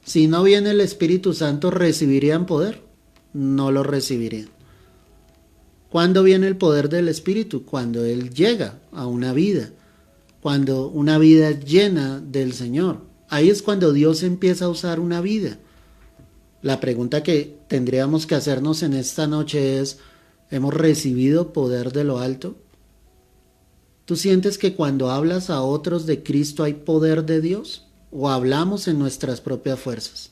A: Si no viene el Espíritu Santo, ¿recibirían poder? No lo recibirían. ¿Cuándo viene el poder del Espíritu? Cuando Él llega a una vida. Cuando una vida llena del Señor. Ahí es cuando Dios empieza a usar una vida. La pregunta que tendríamos que hacernos en esta noche es, ¿hemos recibido poder de lo alto? ¿Tú sientes que cuando hablas a otros de Cristo hay poder de Dios? ¿O hablamos en nuestras propias fuerzas?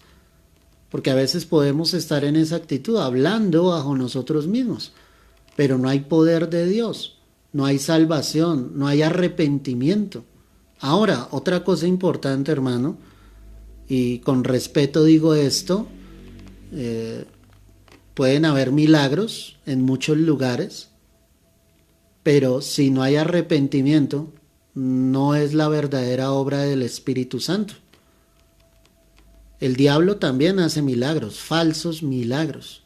A: Porque a veces podemos estar en esa actitud, hablando bajo nosotros mismos, pero no hay poder de Dios, no hay salvación, no hay arrepentimiento. Ahora, otra cosa importante, hermano, y con respeto digo esto, pueden haber milagros en muchos lugares, pero si no hay arrepentimiento, no es la verdadera obra del Espíritu Santo. El diablo también hace milagros, falsos milagros.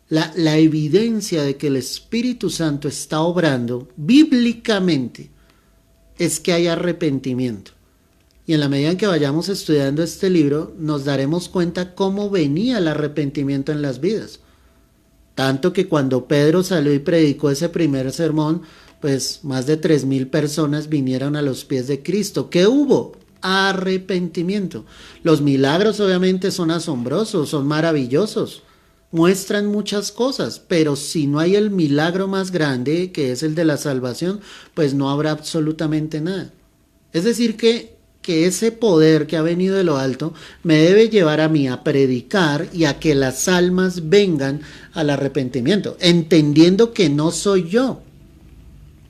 A: La evidencia de que el Espíritu Santo está obrando bíblicamente es que hay arrepentimiento. Y en la medida en que vayamos estudiando este libro, nos daremos cuenta cómo venía el arrepentimiento en las vidas. Tanto que cuando Pedro salió y predicó ese primer sermón, pues más de 3,000 personas vinieron a los pies de Cristo. ¿Qué hubo? Arrepentimiento. Los milagros obviamente son asombrosos, son maravillosos, muestran muchas cosas, pero si no hay el milagro más grande, que es el de la salvación, pues no habrá absolutamente nada. Es decir que ese poder que ha venido de lo alto me debe llevar a mí a predicar y a que las almas vengan al arrepentimiento, entendiendo que no soy yo,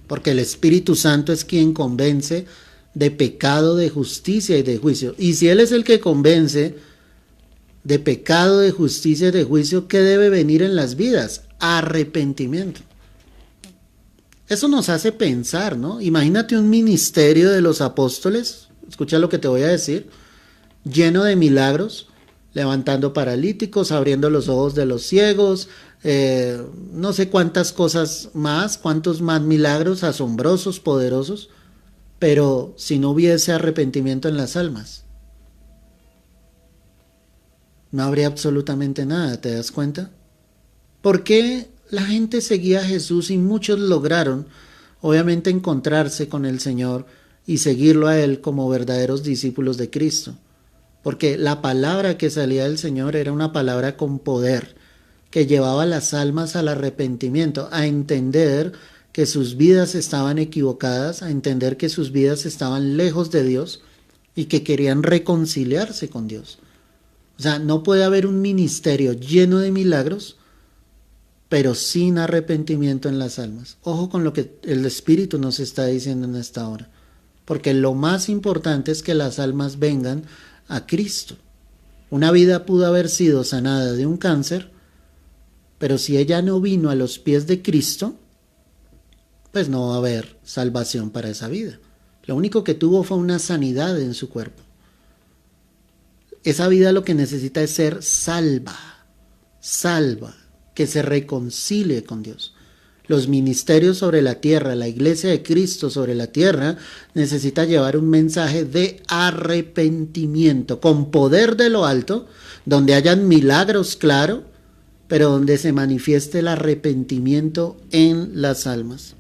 A: porque el Espíritu Santo es quien convence de pecado, de justicia y de juicio. Y si Él es el que convence de pecado, de justicia y de juicio, ¿qué debe venir en las vidas? Arrepentimiento. Eso nos hace pensar, ¿no? Imagínate un ministerio de los apóstoles, escucha lo que te voy a decir, lleno de milagros, levantando paralíticos, abriendo los ojos de los ciegos, no sé cuántas cosas más, cuántos más milagros asombrosos, poderosos, pero si no hubiese arrepentimiento en las almas, no habría absolutamente nada, ¿te das cuenta? ¿Por qué la gente seguía a Jesús y muchos lograron, obviamente, encontrarse con el Señor y seguirlo a Él como verdaderos discípulos de Cristo? Porque la palabra que salía del Señor era una palabra con poder, que llevaba a las almas al arrepentimiento, a entender que sus vidas estaban equivocadas, a entender que sus vidas estaban lejos de Dios y que querían reconciliarse con Dios. O sea, no puede haber un ministerio lleno de milagros, pero sin arrepentimiento en las almas. Ojo con lo que el Espíritu nos está diciendo en esta hora, porque lo más importante es que las almas vengan a Cristo. Una vida pudo haber sido sanada de un cáncer, pero si ella no vino a los pies de Cristo, pues no va a haber salvación para esa vida. Lo único que tuvo fue una sanidad en su cuerpo. Esa vida lo que necesita es ser salva, que se reconcilie con Dios. Los ministerios sobre la tierra, la iglesia de Cristo sobre la tierra, necesita llevar un mensaje de arrepentimiento, con poder de lo alto, donde hayan milagros, claro, pero donde se manifieste el arrepentimiento en las almas.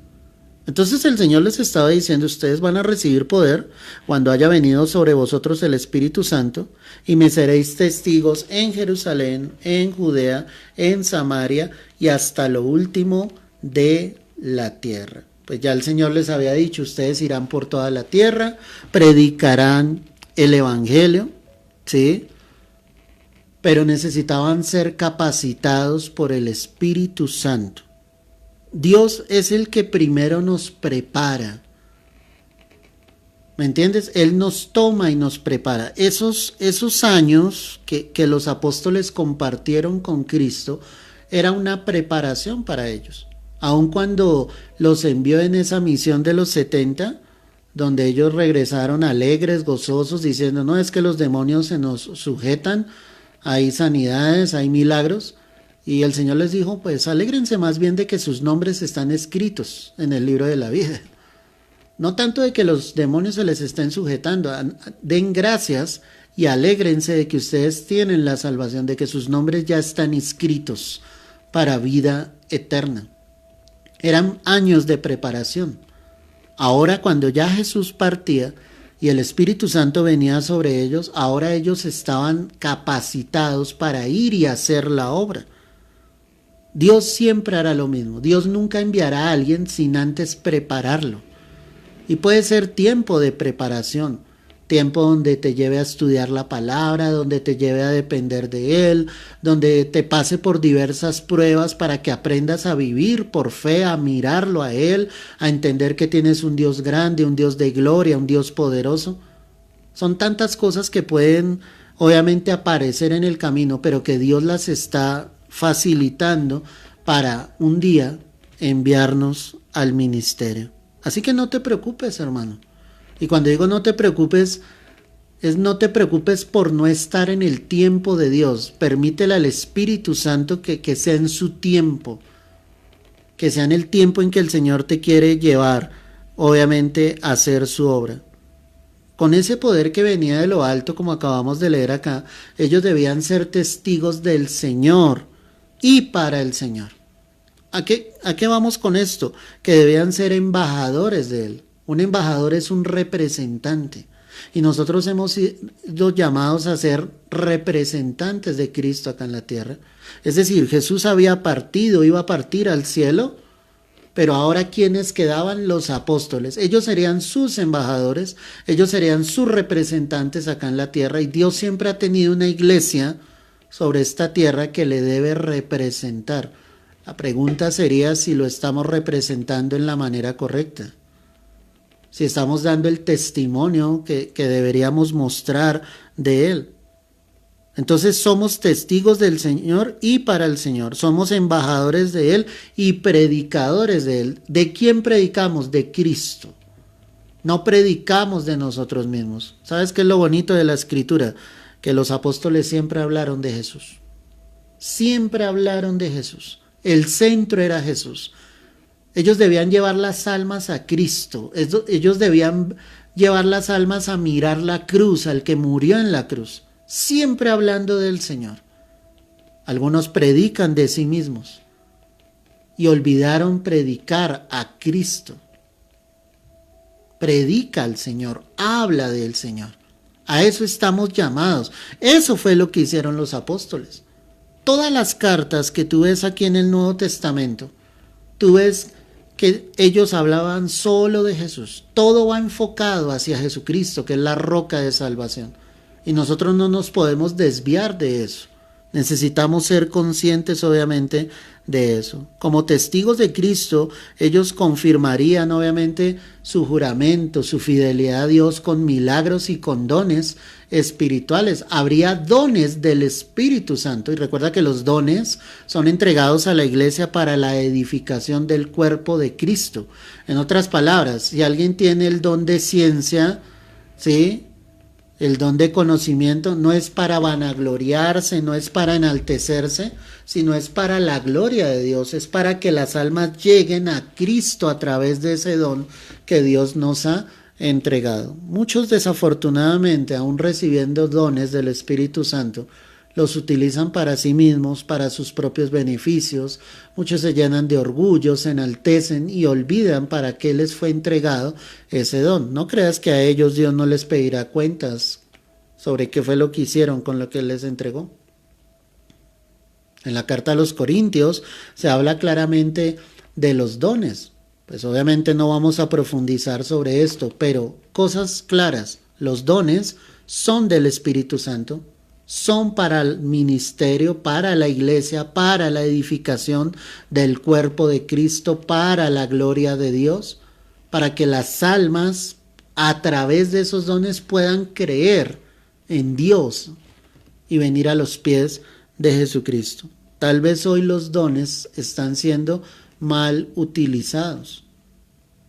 A: Entonces el Señor les estaba diciendo, ustedes van a recibir poder cuando haya venido sobre vosotros el Espíritu Santo, y me seréis testigos en Jerusalén, en Judea, en Samaria y hasta lo último de la tierra. Pues ya el Señor les había dicho, ustedes irán por toda la tierra, predicarán el Evangelio, ¿sí? Pero necesitaban ser capacitados por el Espíritu Santo. Dios es el que primero nos prepara. ¿Me entiendes? Él nos toma y nos prepara. Esos años que los apóstoles compartieron con Cristo era una preparación para ellos. Aun cuando los envió en esa misión de los 70, donde ellos regresaron alegres, gozosos, diciendo, no, es que los demonios se nos sujetan, hay sanidades, hay milagros. Y el Señor les dijo, pues alégrense más bien de que sus nombres están escritos en el libro de la vida. No tanto de que los demonios se les estén sujetando, den gracias y alégrense de que ustedes tienen la salvación, de que sus nombres ya están inscritos para vida eterna. Eran años de preparación. Ahora cuando ya Jesús partía y el Espíritu Santo venía sobre ellos, ahora ellos estaban capacitados para ir y hacer la obra. Dios siempre hará lo mismo. Dios nunca enviará a alguien sin antes prepararlo. Y puede ser tiempo de preparación, tiempo donde te lleve a estudiar la palabra, donde te lleve a depender de Él, donde te pase por diversas pruebas para que aprendas a vivir por fe, a mirarlo a Él, a entender que tienes un Dios grande, un Dios de gloria, un Dios poderoso. Son tantas cosas que pueden obviamente aparecer en el camino, pero que Dios las está facilitando para un día enviarnos al ministerio. Así que no te preocupes, hermano. Y cuando digo no te preocupes, es no te preocupes por no estar en el tiempo de Dios. Permítele al Espíritu Santo que sea en su tiempo, que sea en el tiempo en que el Señor te quiere llevar, obviamente, a hacer su obra. Con ese poder que venía de lo alto, como acabamos de leer acá, ellos debían ser testigos del Señor y para el Señor. ¿A qué vamos con esto? Que debían ser embajadores de Él. Un embajador es un representante. Y nosotros hemos sido llamados a ser representantes de Cristo acá en la tierra. Es decir, Jesús había partido, iba a partir al cielo, pero ahora ¿quiénes quedaban? Los apóstoles. Ellos serían sus embajadores, ellos serían sus representantes acá en la tierra, y Dios siempre ha tenido una iglesia sobre esta tierra que le debe representar. La pregunta sería si lo estamos representando en la manera correcta, si estamos dando el testimonio que deberíamos mostrar de Él. Entonces somos testigos del Señor y para el Señor. Somos embajadores de Él y predicadores de Él. ¿De quién predicamos? De Cristo. No predicamos de nosotros mismos. ¿Sabes qué es lo bonito de la Escritura? Que los apóstoles siempre hablaron de Jesús. Siempre hablaron de Jesús. El centro era Jesús. Ellos debían llevar las almas a Cristo. Ellos debían llevar las almas a mirar la cruz, al que murió en la cruz. Siempre hablando del Señor. Algunos predican de sí mismos y olvidaron predicar a Cristo. Predica al Señor, habla del Señor. A eso estamos llamados. Eso fue lo que hicieron los apóstoles. Todas las cartas que tú ves aquí en el Nuevo Testamento, tú ves que ellos hablaban solo de Jesús. Todo va enfocado hacia Jesucristo, que es la roca de salvación. Y nosotros no nos podemos desviar de eso. Necesitamos ser conscientes, obviamente, de eso. Como testigos de Cristo, ellos confirmarían, obviamente, su juramento, su fidelidad a Dios con milagros y con dones espirituales. Habría dones del Espíritu Santo. Y recuerda que los dones son entregados a la iglesia para la edificación del cuerpo de Cristo. En otras palabras, si alguien tiene el don de ciencia, ¿sí?, el don de conocimiento, no es para vanagloriarse, no es para enaltecerse, sino es para la gloria de Dios, es para que las almas lleguen a Cristo a través de ese don que Dios nos ha entregado. Muchos desafortunadamente, aún recibiendo dones del Espíritu Santo, los utilizan para sí mismos, para sus propios beneficios. Muchos se llenan de orgullo, se enaltecen y olvidan para qué les fue entregado ese don. No creas que a ellos Dios no les pedirá cuentas sobre qué fue lo que hicieron con lo que Él les entregó. En la carta a los Corintios se habla claramente de los dones. Pues obviamente no vamos a profundizar sobre esto, pero cosas claras. Los dones son del Espíritu Santo. Son para el ministerio, para la iglesia, para la edificación del cuerpo de Cristo, para la gloria de Dios, para que las almas a través de esos dones puedan creer en Dios y venir a los pies de Jesucristo. Tal vez hoy los dones están siendo mal utilizados.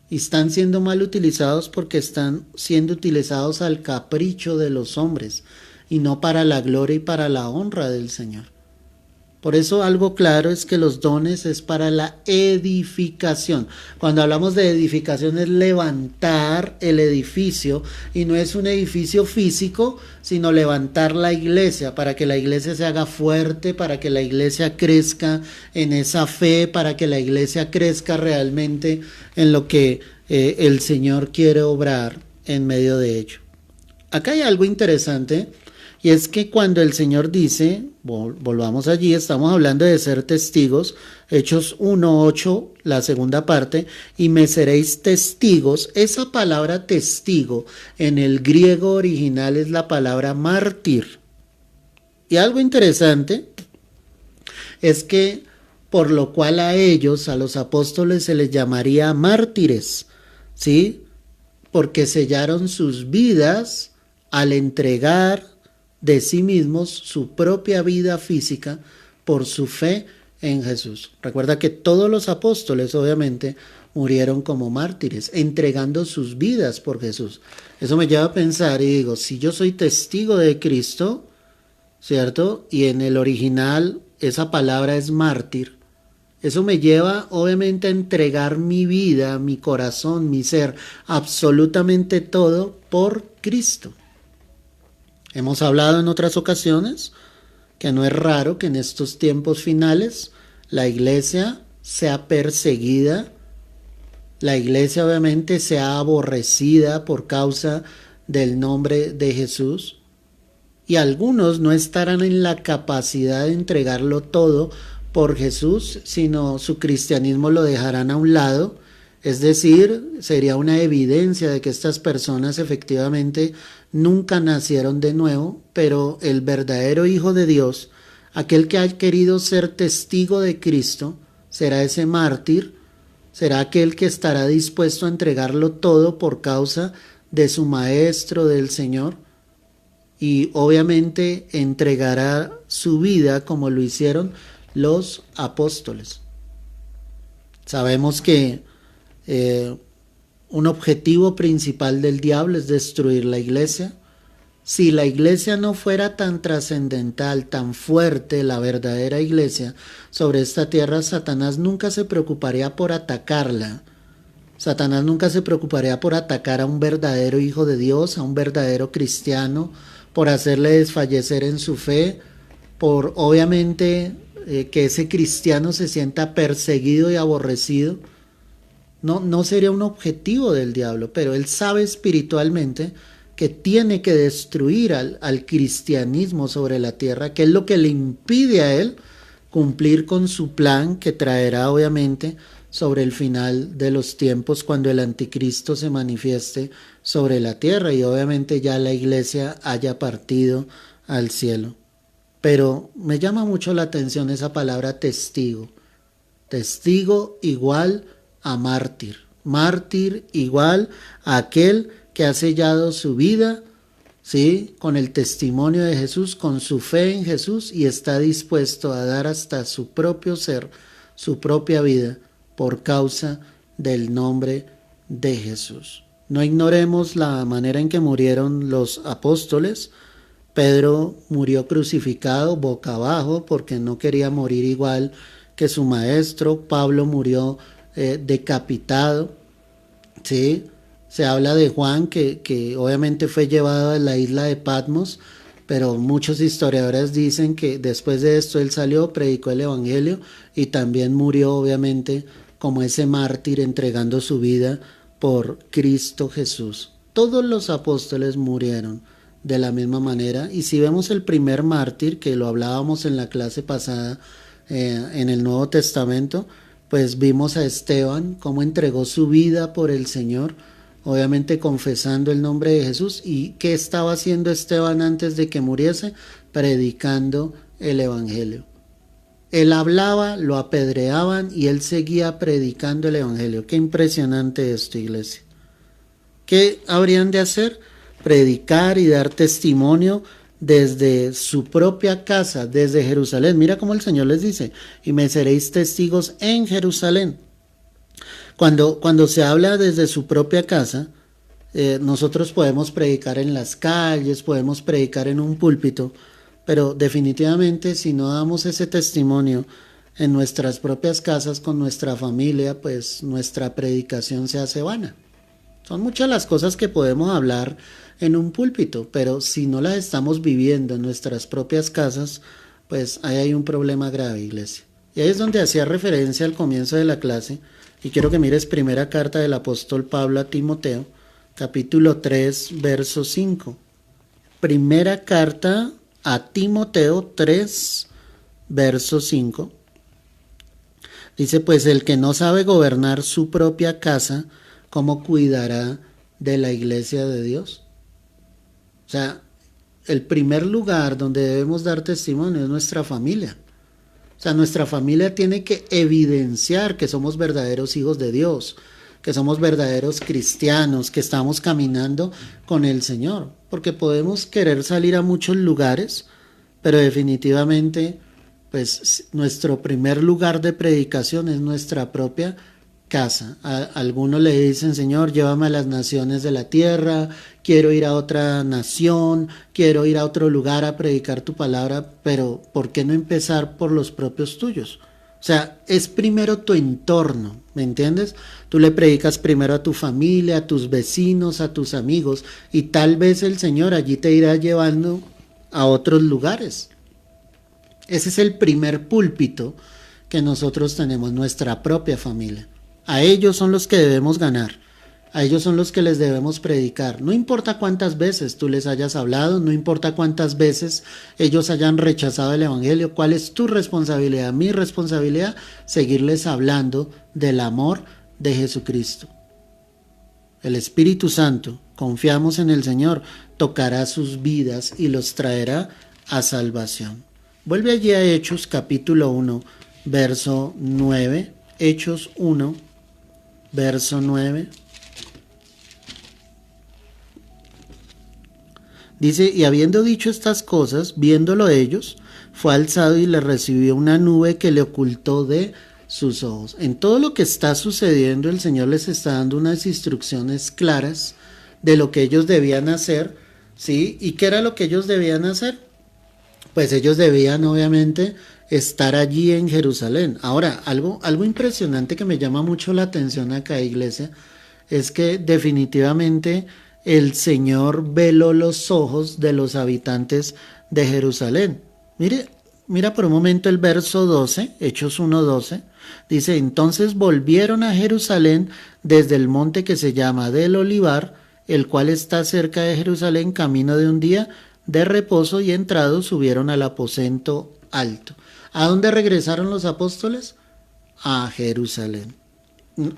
A: Y están siendo mal utilizados porque están siendo utilizados al capricho de los hombres y no para la gloria y para la honra del Señor. Por eso algo claro es que los dones es para la edificación. Cuando hablamos de edificación es levantar el edificio, y no es un edificio físico, sino levantar la iglesia, para que la iglesia se haga fuerte, para que la iglesia crezca en esa fe, para que la iglesia crezca realmente en lo que el Señor quiere obrar en medio de ello. Acá hay algo interesante. Y es que cuando el Señor dice, volvamos allí, estamos hablando de ser testigos, Hechos 1:8, la segunda parte, y me seréis testigos. Esa palabra testigo en el griego original es la palabra mártir. Y algo interesante es que por lo cual a ellos, a los apóstoles, se les llamaría mártires, ¿sí? Porque sellaron sus vidas al entregar de sí mismos su propia vida física por su fe en Jesús. Recuerda que todos los apóstoles obviamente murieron como mártires, entregando sus vidas por Jesús. Eso me lleva a pensar y digo, si yo soy testigo de Cristo, ¿cierto? Y en el original esa palabra es mártir, Eso me lleva obviamente a entregar mi vida, mi corazón, mi ser, absolutamente todo por Cristo. Hemos hablado en otras ocasiones que no es raro que en estos tiempos finales la iglesia sea perseguida, la iglesia obviamente sea aborrecida por causa del nombre de Jesús, y algunos no estarán en la capacidad de entregarlo todo por Jesús, sino su cristianismo lo dejarán a un lado. Es decir, sería una evidencia de que estas personas efectivamente nunca nacieron de nuevo, pero el verdadero Hijo de Dios, aquel que ha querido ser testigo de Cristo, será ese mártir, será aquel que estará dispuesto a entregarlo todo por causa de su Maestro, del Señor, y obviamente entregará su vida como lo hicieron los apóstoles. Sabemos que un objetivo principal del diablo es destruir la iglesia. Si la iglesia no fuera tan trascendental, tan fuerte, la verdadera iglesia sobre esta tierra, Satanás nunca se preocuparía por atacarla. Satanás nunca se preocuparía por atacar a un verdadero hijo de Dios, a un verdadero cristiano, por hacerle desfallecer en su fe, por obviamente que ese cristiano se sienta perseguido y aborrecido. No sería un objetivo del diablo, pero él sabe espiritualmente que tiene que destruir al cristianismo sobre la tierra, que es lo que le impide a él cumplir con su plan que traerá obviamente sobre el final de los tiempos, cuando el anticristo se manifieste sobre la tierra y obviamente ya la iglesia haya partido al cielo. Pero me llama mucho la atención esa palabra testigo. Testigo igual a mártir. Mártir igual a aquel que ha sellado su vida, ¿sí?, con el testimonio de Jesús, con su fe en Jesús, y está dispuesto a dar hasta su propio ser, su propia vida, por causa del nombre de Jesús. No ignoremos la manera en que murieron los apóstoles. Pedro murió crucificado boca abajo porque no quería morir igual que su maestro. Pablo murió decapitado, ¿sí? Se habla de Juan que obviamente fue llevado a la isla de Patmos, pero muchos historiadores dicen que después de esto él salió, predicó el evangelio y también murió obviamente como ese mártir entregando su vida por Cristo Jesús. Todos los apóstoles murieron de la misma manera, y si vemos el primer mártir, que lo hablábamos en la clase pasada en el Nuevo Testamento, pues vimos a Esteban cómo entregó su vida por el Señor, obviamente confesando el nombre de Jesús. ¿Y qué estaba haciendo Esteban antes de que muriese? Predicando el evangelio. Él hablaba, lo apedreaban y él seguía predicando el evangelio. Qué impresionante esto, iglesia. ¿Qué habrían de hacer? Predicar y dar testimonio desde su propia casa, desde Jerusalén. Mira cómo el Señor les dice: y me seréis testigos en Jerusalén. Cuando se habla desde su propia casa, nosotros podemos predicar en las calles, podemos predicar en un púlpito, pero definitivamente si no damos ese testimonio en nuestras propias casas, con nuestra familia, pues nuestra predicación se hace vana. Son muchas las cosas que podemos hablar en un púlpito, pero si no las estamos viviendo en nuestras propias casas, pues ahí hay un problema grave, iglesia. Y ahí es donde hacía referencia al comienzo de la clase, y quiero que mires primera carta del apóstol Pablo a Timoteo, capítulo 3, verso 5. Primera carta a Timoteo 3, verso 5. Dice: pues el que no sabe gobernar su propia casa, ¿cómo cuidará de la iglesia de Dios? O sea, el primer lugar donde debemos dar testimonio es nuestra familia. O sea, nuestra familia tiene que evidenciar que somos verdaderos hijos de Dios, que somos verdaderos cristianos, que estamos caminando con el Señor. Porque podemos querer salir a muchos lugares, pero definitivamente, pues nuestro primer lugar de predicación es nuestra propia casa. Algunos le dicen: Señor, llévame a las naciones de la tierra, quiero ir a otra nación, quiero ir a otro lugar a predicar tu palabra, pero ¿por qué no empezar por los propios tuyos? O sea, es primero tu entorno, ¿me entiendes? Tú le predicas primero a tu familia, a tus vecinos, a tus amigos, y tal vez el Señor allí te irá llevando a otros lugares. Ese es el primer púlpito que nosotros tenemos, nuestra propia familia. A ellos son los que debemos ganar. A ellos son los que les debemos predicar. No importa cuántas veces tú les hayas hablado, no importa cuántas veces ellos hayan rechazado el Evangelio, cuál es tu responsabilidad, mi responsabilidad, seguirles hablando del amor de Jesucristo. El Espíritu Santo, confiamos en el Señor, tocará sus vidas y los traerá a salvación. Vuelve allí a Hechos capítulo 1, verso 9. Hechos 1, verso 9. Dice, y habiendo dicho estas cosas, viéndolo ellos, fue alzado y le recibió una nube que le ocultó de sus ojos. En todo lo que está sucediendo, el Señor les está dando unas instrucciones claras de lo que ellos debían hacer, ¿sí? ¿Y qué era lo que ellos debían hacer? Pues ellos debían, obviamente, estar allí en Jerusalén. Ahora, algo impresionante que me llama mucho la atención acá, iglesia, es que definitivamente el Señor veló los ojos de los habitantes de Jerusalén. Mira por un momento el verso 12, Hechos 1:12. Dice, entonces volvieron a Jerusalén desde el monte que se llama del Olivar, el cual está cerca de Jerusalén, camino de un día de reposo, y entrados subieron al aposento alto. ¿A dónde regresaron los apóstoles? A Jerusalén.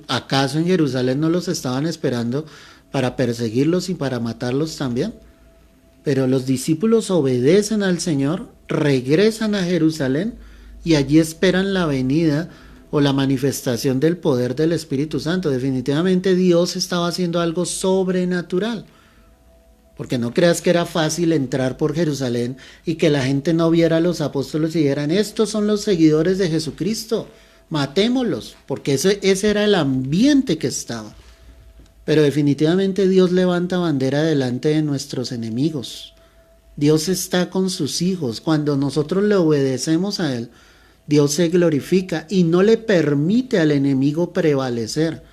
A: ¿Acaso en Jerusalén no los estaban esperando para perseguirlos y para matarlos también? Pero los discípulos obedecen al Señor, regresan a Jerusalén y allí esperan la venida o la manifestación del poder del Espíritu Santo. Definitivamente Dios estaba haciendo algo sobrenatural. Porque no creas que era fácil entrar por Jerusalén y que la gente no viera a los apóstoles y dijeran, estos son los seguidores de Jesucristo, matémoslos, porque ese era el ambiente que estaba. Pero definitivamente Dios levanta bandera delante de nuestros enemigos. Dios está con sus hijos. Cuando nosotros le obedecemos a Él, Dios se glorifica y no le permite al enemigo prevalecer.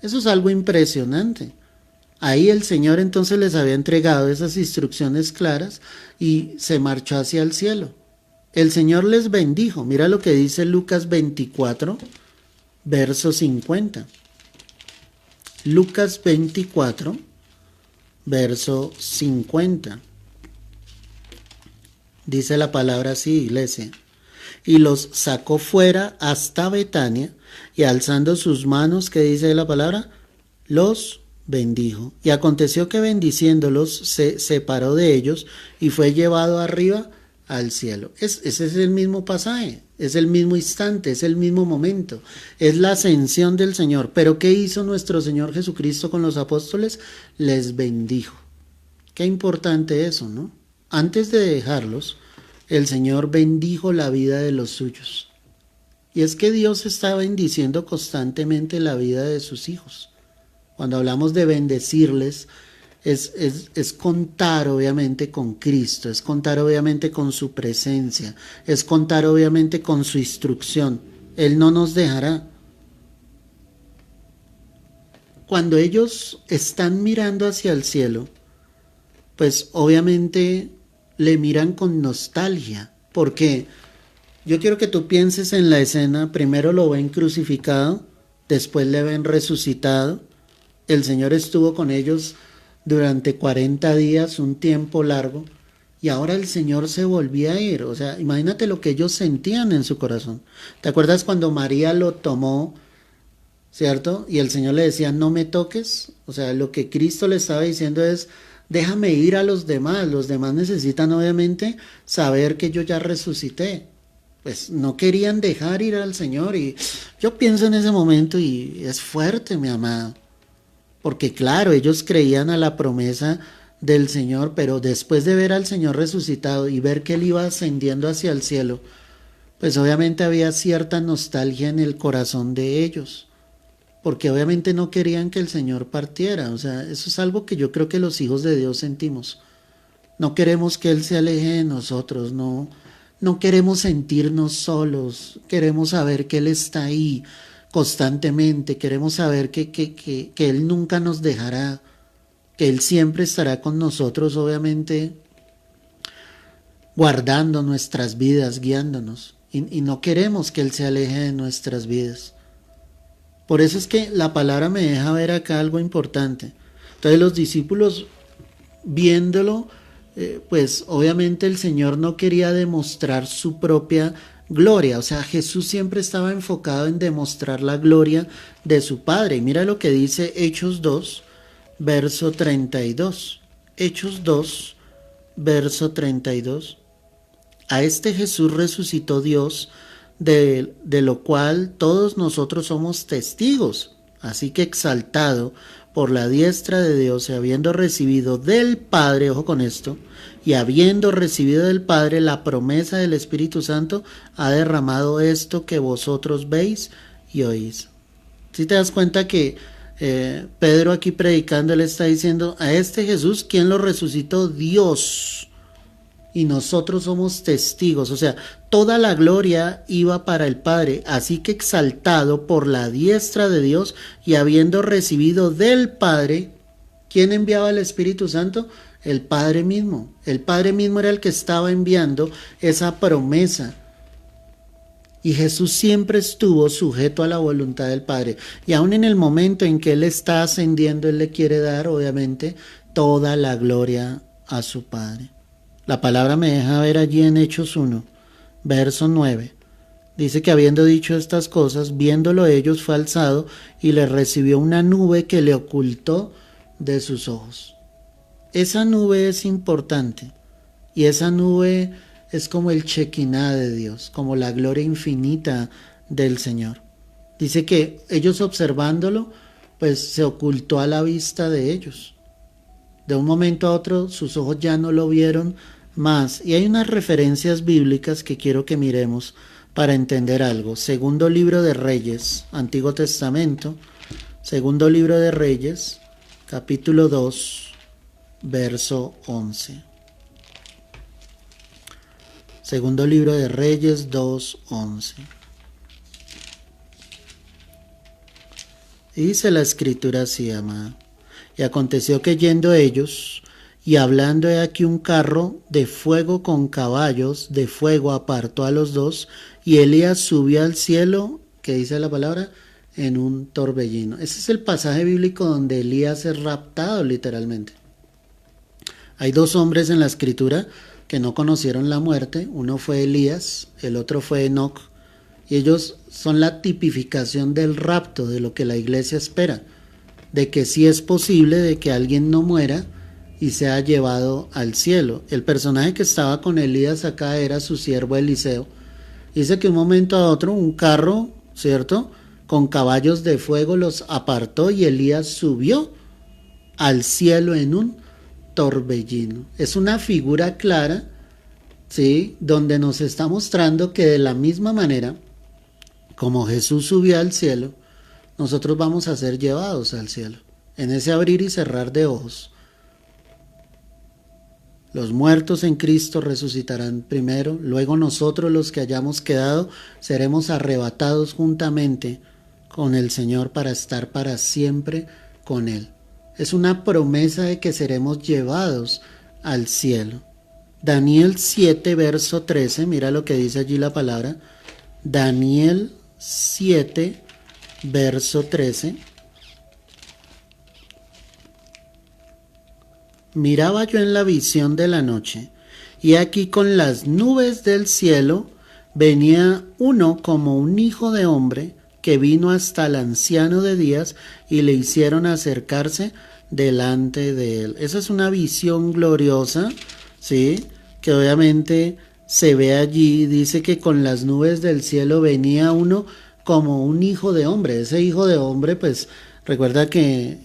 A: Eso es algo impresionante. Ahí el Señor entonces les había entregado esas instrucciones claras y se marchó hacia el cielo. El Señor les bendijo. Mira lo que dice Lucas 24, verso 50. Lucas 24, verso 50. Dice la palabra así, iglesia. Y los sacó fuera hasta Betania, y alzando sus manos, ¿qué dice la palabra? Los bendijo. Y aconteció que bendiciéndolos se separó de ellos y fue llevado arriba al cielo. Ese es el mismo pasaje, es el mismo instante, es el mismo momento, es la ascensión del Señor. Pero ¿qué hizo nuestro Señor Jesucristo con los apóstoles? Les bendijo. Qué importante eso, ¿no? Antes de dejarlos, el Señor bendijo la vida de los suyos. Y es que Dios está bendiciendo constantemente la vida de sus hijos. Cuando hablamos de bendecirles, es contar obviamente con Cristo, es contar obviamente con su presencia, es contar obviamente con su instrucción. Él no nos dejará. Cuando ellos están mirando hacia el cielo, pues obviamente le miran con nostalgia, porque yo quiero que tú pienses en la escena. Primero lo ven crucificado, después le ven resucitado. El Señor estuvo con ellos durante 40 días, un tiempo largo, y ahora el Señor se volvía a ir. O sea, imagínate lo que ellos sentían en su corazón. ¿Te acuerdas cuando María lo tomó, cierto? Y el Señor le decía, no me toques. O sea, lo que Cristo le estaba diciendo es, déjame ir a los demás. Los demás necesitan obviamente saber que yo ya resucité. Pues no querían dejar ir al Señor, y yo pienso en ese momento y es fuerte, mi amado. Porque claro, ellos creían a la promesa del Señor, pero después de ver al Señor resucitado y ver que Él iba ascendiendo hacia el cielo, pues obviamente había cierta nostalgia en el corazón de ellos, porque obviamente no querían que el Señor partiera. O sea, eso es algo que yo creo que los hijos de Dios sentimos. No queremos que Él se aleje de nosotros, no no queremos sentirnos solos, queremos saber que Él está ahí constantemente, queremos saber que Él nunca nos dejará, que Él siempre estará con nosotros, obviamente, guardando nuestras vidas, guiándonos. Y no queremos que Él se aleje de nuestras vidas. Por eso es que la palabra me deja ver acá algo importante. Entonces los discípulos viéndolo, pues obviamente el Señor no quería demostrar su propia gloria. O sea, Jesús siempre estaba enfocado en demostrar la gloria de su Padre. Y mira lo que dice Hechos 2, verso 32. Hechos 2, verso 32. A este Jesús resucitó Dios, de lo cual todos nosotros somos testigos. Así que exaltado por la diestra de Dios y habiendo recibido del Padre, ojo con esto, y habiendo recibido del Padre la promesa del Espíritu Santo, ha derramado esto que vosotros veis y oís. Si te das cuenta que Pedro aquí predicando le está diciendo a este Jesús, ¿quién lo resucitó? Dios. Y nosotros somos testigos, o sea, toda la gloria iba para el Padre, así que exaltado por la diestra de Dios y habiendo recibido del Padre, ¿quién enviaba el Espíritu Santo? El Padre mismo. El Padre mismo era el que estaba enviando esa promesa. Y Jesús siempre estuvo sujeto a la voluntad del Padre. Y aún en el momento en que Él está ascendiendo, Él le quiere dar, obviamente, toda la gloria a su Padre. La palabra me deja ver allí en Hechos 1, verso 9. Dice que habiendo dicho estas cosas, viéndolo ellos fue alzado y le recibió una nube que le ocultó de sus ojos. Esa nube es importante y esa nube es como el Shekinah de Dios, como la gloria infinita del Señor. Dice que ellos observándolo, pues se ocultó a la vista de ellos. De un momento a otro sus ojos ya no lo vieron más. Y hay unas referencias bíblicas que quiero que miremos para entender algo. Segundo libro de Reyes, Antiguo Testamento. Segundo libro de Reyes, capítulo 2, verso 11. Segundo libro de Reyes 2, 11. Y dice la escritura así, amada. Y aconteció que yendo ellos, y hablando he aquí un carro de fuego con caballos de fuego apartó a los dos, y Elías subió al cielo, ¿qué dice la palabra? En un torbellino. Ese es el pasaje bíblico donde Elías es raptado literalmente. Hay dos hombres en la escritura que no conocieron la muerte, uno fue Elías, el otro fue Enoc, y ellos son la tipificación del rapto, de lo que la iglesia espera, de que sí es posible de que alguien no muera y sea llevado al cielo. El personaje que estaba con Elías acá era su siervo Eliseo. Dice que un momento a otro un carro, ¿cierto?, con caballos de fuego los apartó y Elías subió al cielo en un torbellino. Es una figura clara, ¿sí?, donde nos está mostrando que de la misma manera como Jesús subió al cielo, nosotros vamos a ser llevados al cielo, en ese abrir y cerrar de ojos. Los muertos en Cristo resucitarán primero, luego nosotros los que hayamos quedado seremos arrebatados juntamente con el Señor para estar para siempre con Él. Es una promesa de que seremos llevados al cielo. Daniel 7, verso 13, mira lo que dice allí la palabra. Daniel 7, verso 13. Miraba yo en la visión de la noche, y aquí con las nubes del cielo venía uno como un hijo de hombre, que vino hasta el anciano de días y le hicieron acercarse delante de él. Esa es una visión gloriosa, ¿sí?, que obviamente se ve allí. Dice que con las nubes del cielo venía uno como un hijo de hombre. Ese hijo de hombre, pues recuerda que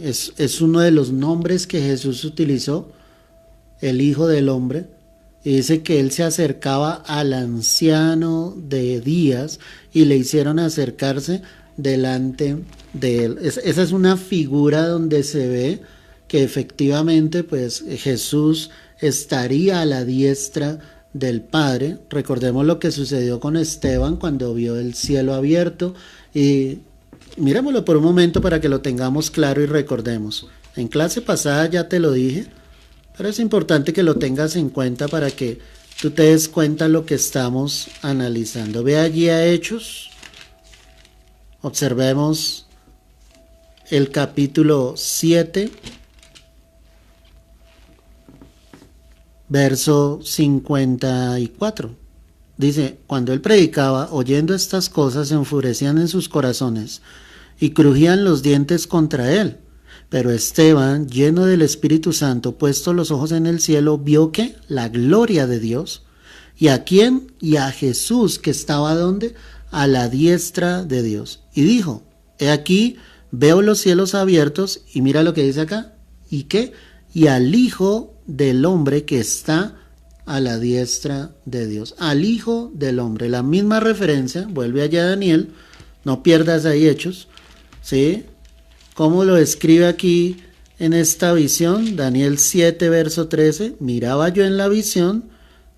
A: es uno de los nombres que Jesús utilizó, el Hijo del Hombre. Y dice que él se acercaba al anciano de días y le hicieron acercarse delante de él. Esa es una figura donde se ve que efectivamente pues Jesús estaría a la diestra del Padre. Recordemos lo que sucedió con Esteban cuando vio el cielo abierto y mirémoslo por un momento para que lo tengamos claro y recordemos. En clase pasada ya te lo dije, pero es importante que lo tengas en cuenta para que tú te des cuenta lo que estamos analizando. Ve allí a Hechos, observemos el capítulo 7, verso 54. Dice, cuando él predicaba, oyendo estas cosas, se enfurecían en sus corazones y crujían los dientes contra él. Pero Esteban, lleno del Espíritu Santo, puesto los ojos en el cielo, vio que la gloria de Dios. ¿Y a quién? Y a Jesús, que estaba ¿dónde? A la diestra de Dios. Y dijo, he aquí, veo los cielos abiertos, y mira lo que dice acá, ¿y qué? Y al Hijo del Hombre que está a la diestra de Dios. Al Hijo del Hombre. La misma referencia, vuelve allá Daniel, no pierdas ahí Hechos, ¿sí? ¿Cómo lo escribe aquí en esta visión? Daniel 7, verso 13. Miraba yo en la visión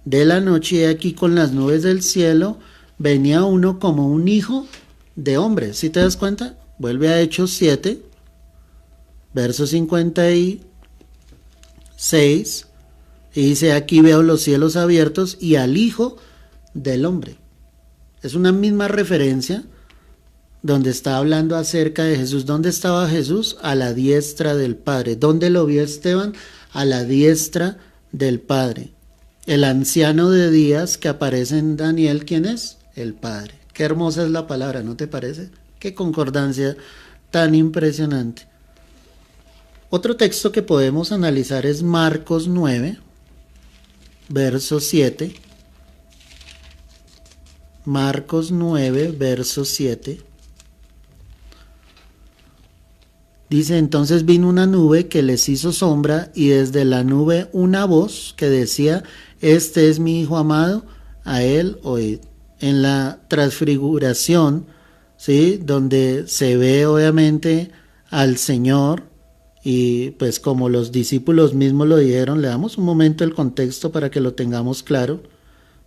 A: de la noche y aquí con las nubes del cielo venía uno como un hijo de hombre. ¿Sí te das cuenta? Vuelve a Hechos 7, verso 56. Y dice, aquí veo los cielos abiertos y al Hijo del Hombre. Es una misma referencia donde está hablando acerca de Jesús. ¿Dónde estaba Jesús? A la diestra del Padre. ¿Dónde lo vio Esteban? A la diestra del Padre. El anciano de días que aparece en Daniel, ¿quién es? El Padre. Qué hermosa es la palabra, ¿no te parece? Qué concordancia tan impresionante. Otro texto que podemos analizar es Marcos 9, verso 7. Marcos 9, verso 7. Dice, entonces vino una nube que les hizo sombra y desde la nube una voz que decía, este es mi Hijo amado, a él oíd. En la transfiguración, ¿sí? Donde se ve obviamente al Señor y pues como los discípulos mismos lo dijeron, le damos un momento el contexto para que lo tengamos claro.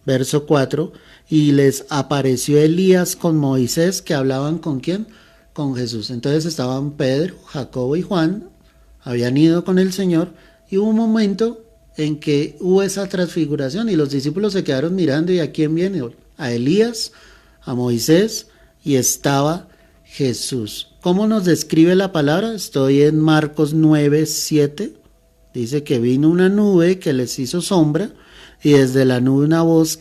A: Verso 4, y les apareció Elías con Moisés, que hablaban ¿con quién? Con Jesús. Entonces estaban Pedro, Jacobo y Juan, habían ido con el Señor y hubo un momento en que hubo esa transfiguración y los discípulos se quedaron mirando y ¿a quién viene? A Elías, a Moisés y estaba Jesús. ¿Cómo nos describe la palabra? Estoy en Marcos 9, 7. Dice que vino una nube que les hizo sombra y desde la nube una voz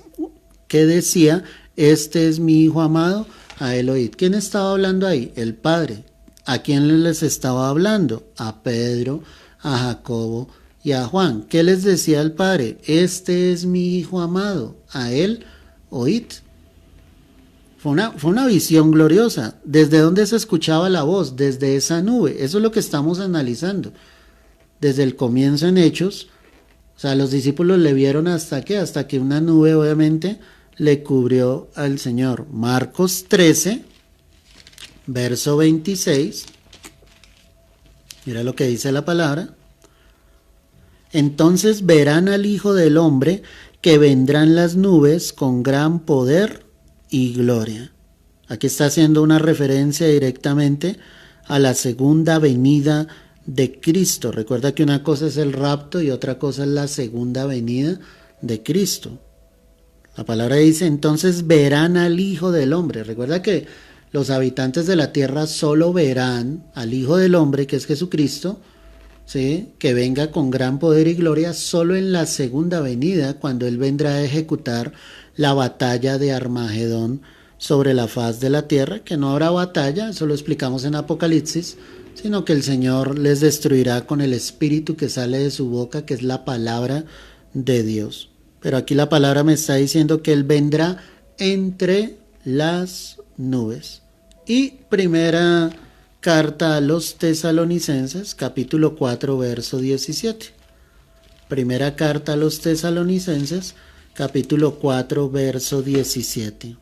A: que decía, este es mi Hijo amado, a él oíd. ¿Quién estaba hablando ahí? El Padre. ¿A quién les estaba hablando? A Pedro, a Jacobo y a Juan. ¿Qué les decía el Padre? Este es mi Hijo amado, a él oíd. Fue una visión gloriosa. ¿Desde dónde se escuchaba la voz? Desde esa nube. Eso es lo que estamos analizando. Desde el comienzo en Hechos, o sea, los discípulos le vieron hasta qué, hasta que una nube obviamente le cubrió al Señor. Marcos 13, verso 26. Mira lo que dice la palabra. Entonces verán al Hijo del Hombre que vendrá en las nubes con gran poder y gloria. Aquí está haciendo una referencia directamente a la segunda venida de Cristo. Recuerda que una cosa es el rapto y otra cosa es la segunda venida de Cristo. La palabra dice, entonces verán al Hijo del Hombre. Recuerda que los habitantes de la tierra solo verán al Hijo del Hombre, que es Jesucristo, ¿sí? Que venga con gran poder y gloria solo en la segunda venida, cuando Él vendrá a ejecutar la batalla de Armagedón sobre la faz de la tierra, que no habrá batalla, eso lo explicamos en Apocalipsis, sino que el Señor les destruirá con el espíritu que sale de su boca, que es la palabra de Dios. Pero aquí la palabra me está diciendo que Él vendrá entre las nubes. Y primera carta a los Tesalonicenses, capítulo 4, verso 17. Primera carta a los Tesalonicenses, capítulo 4, verso 17.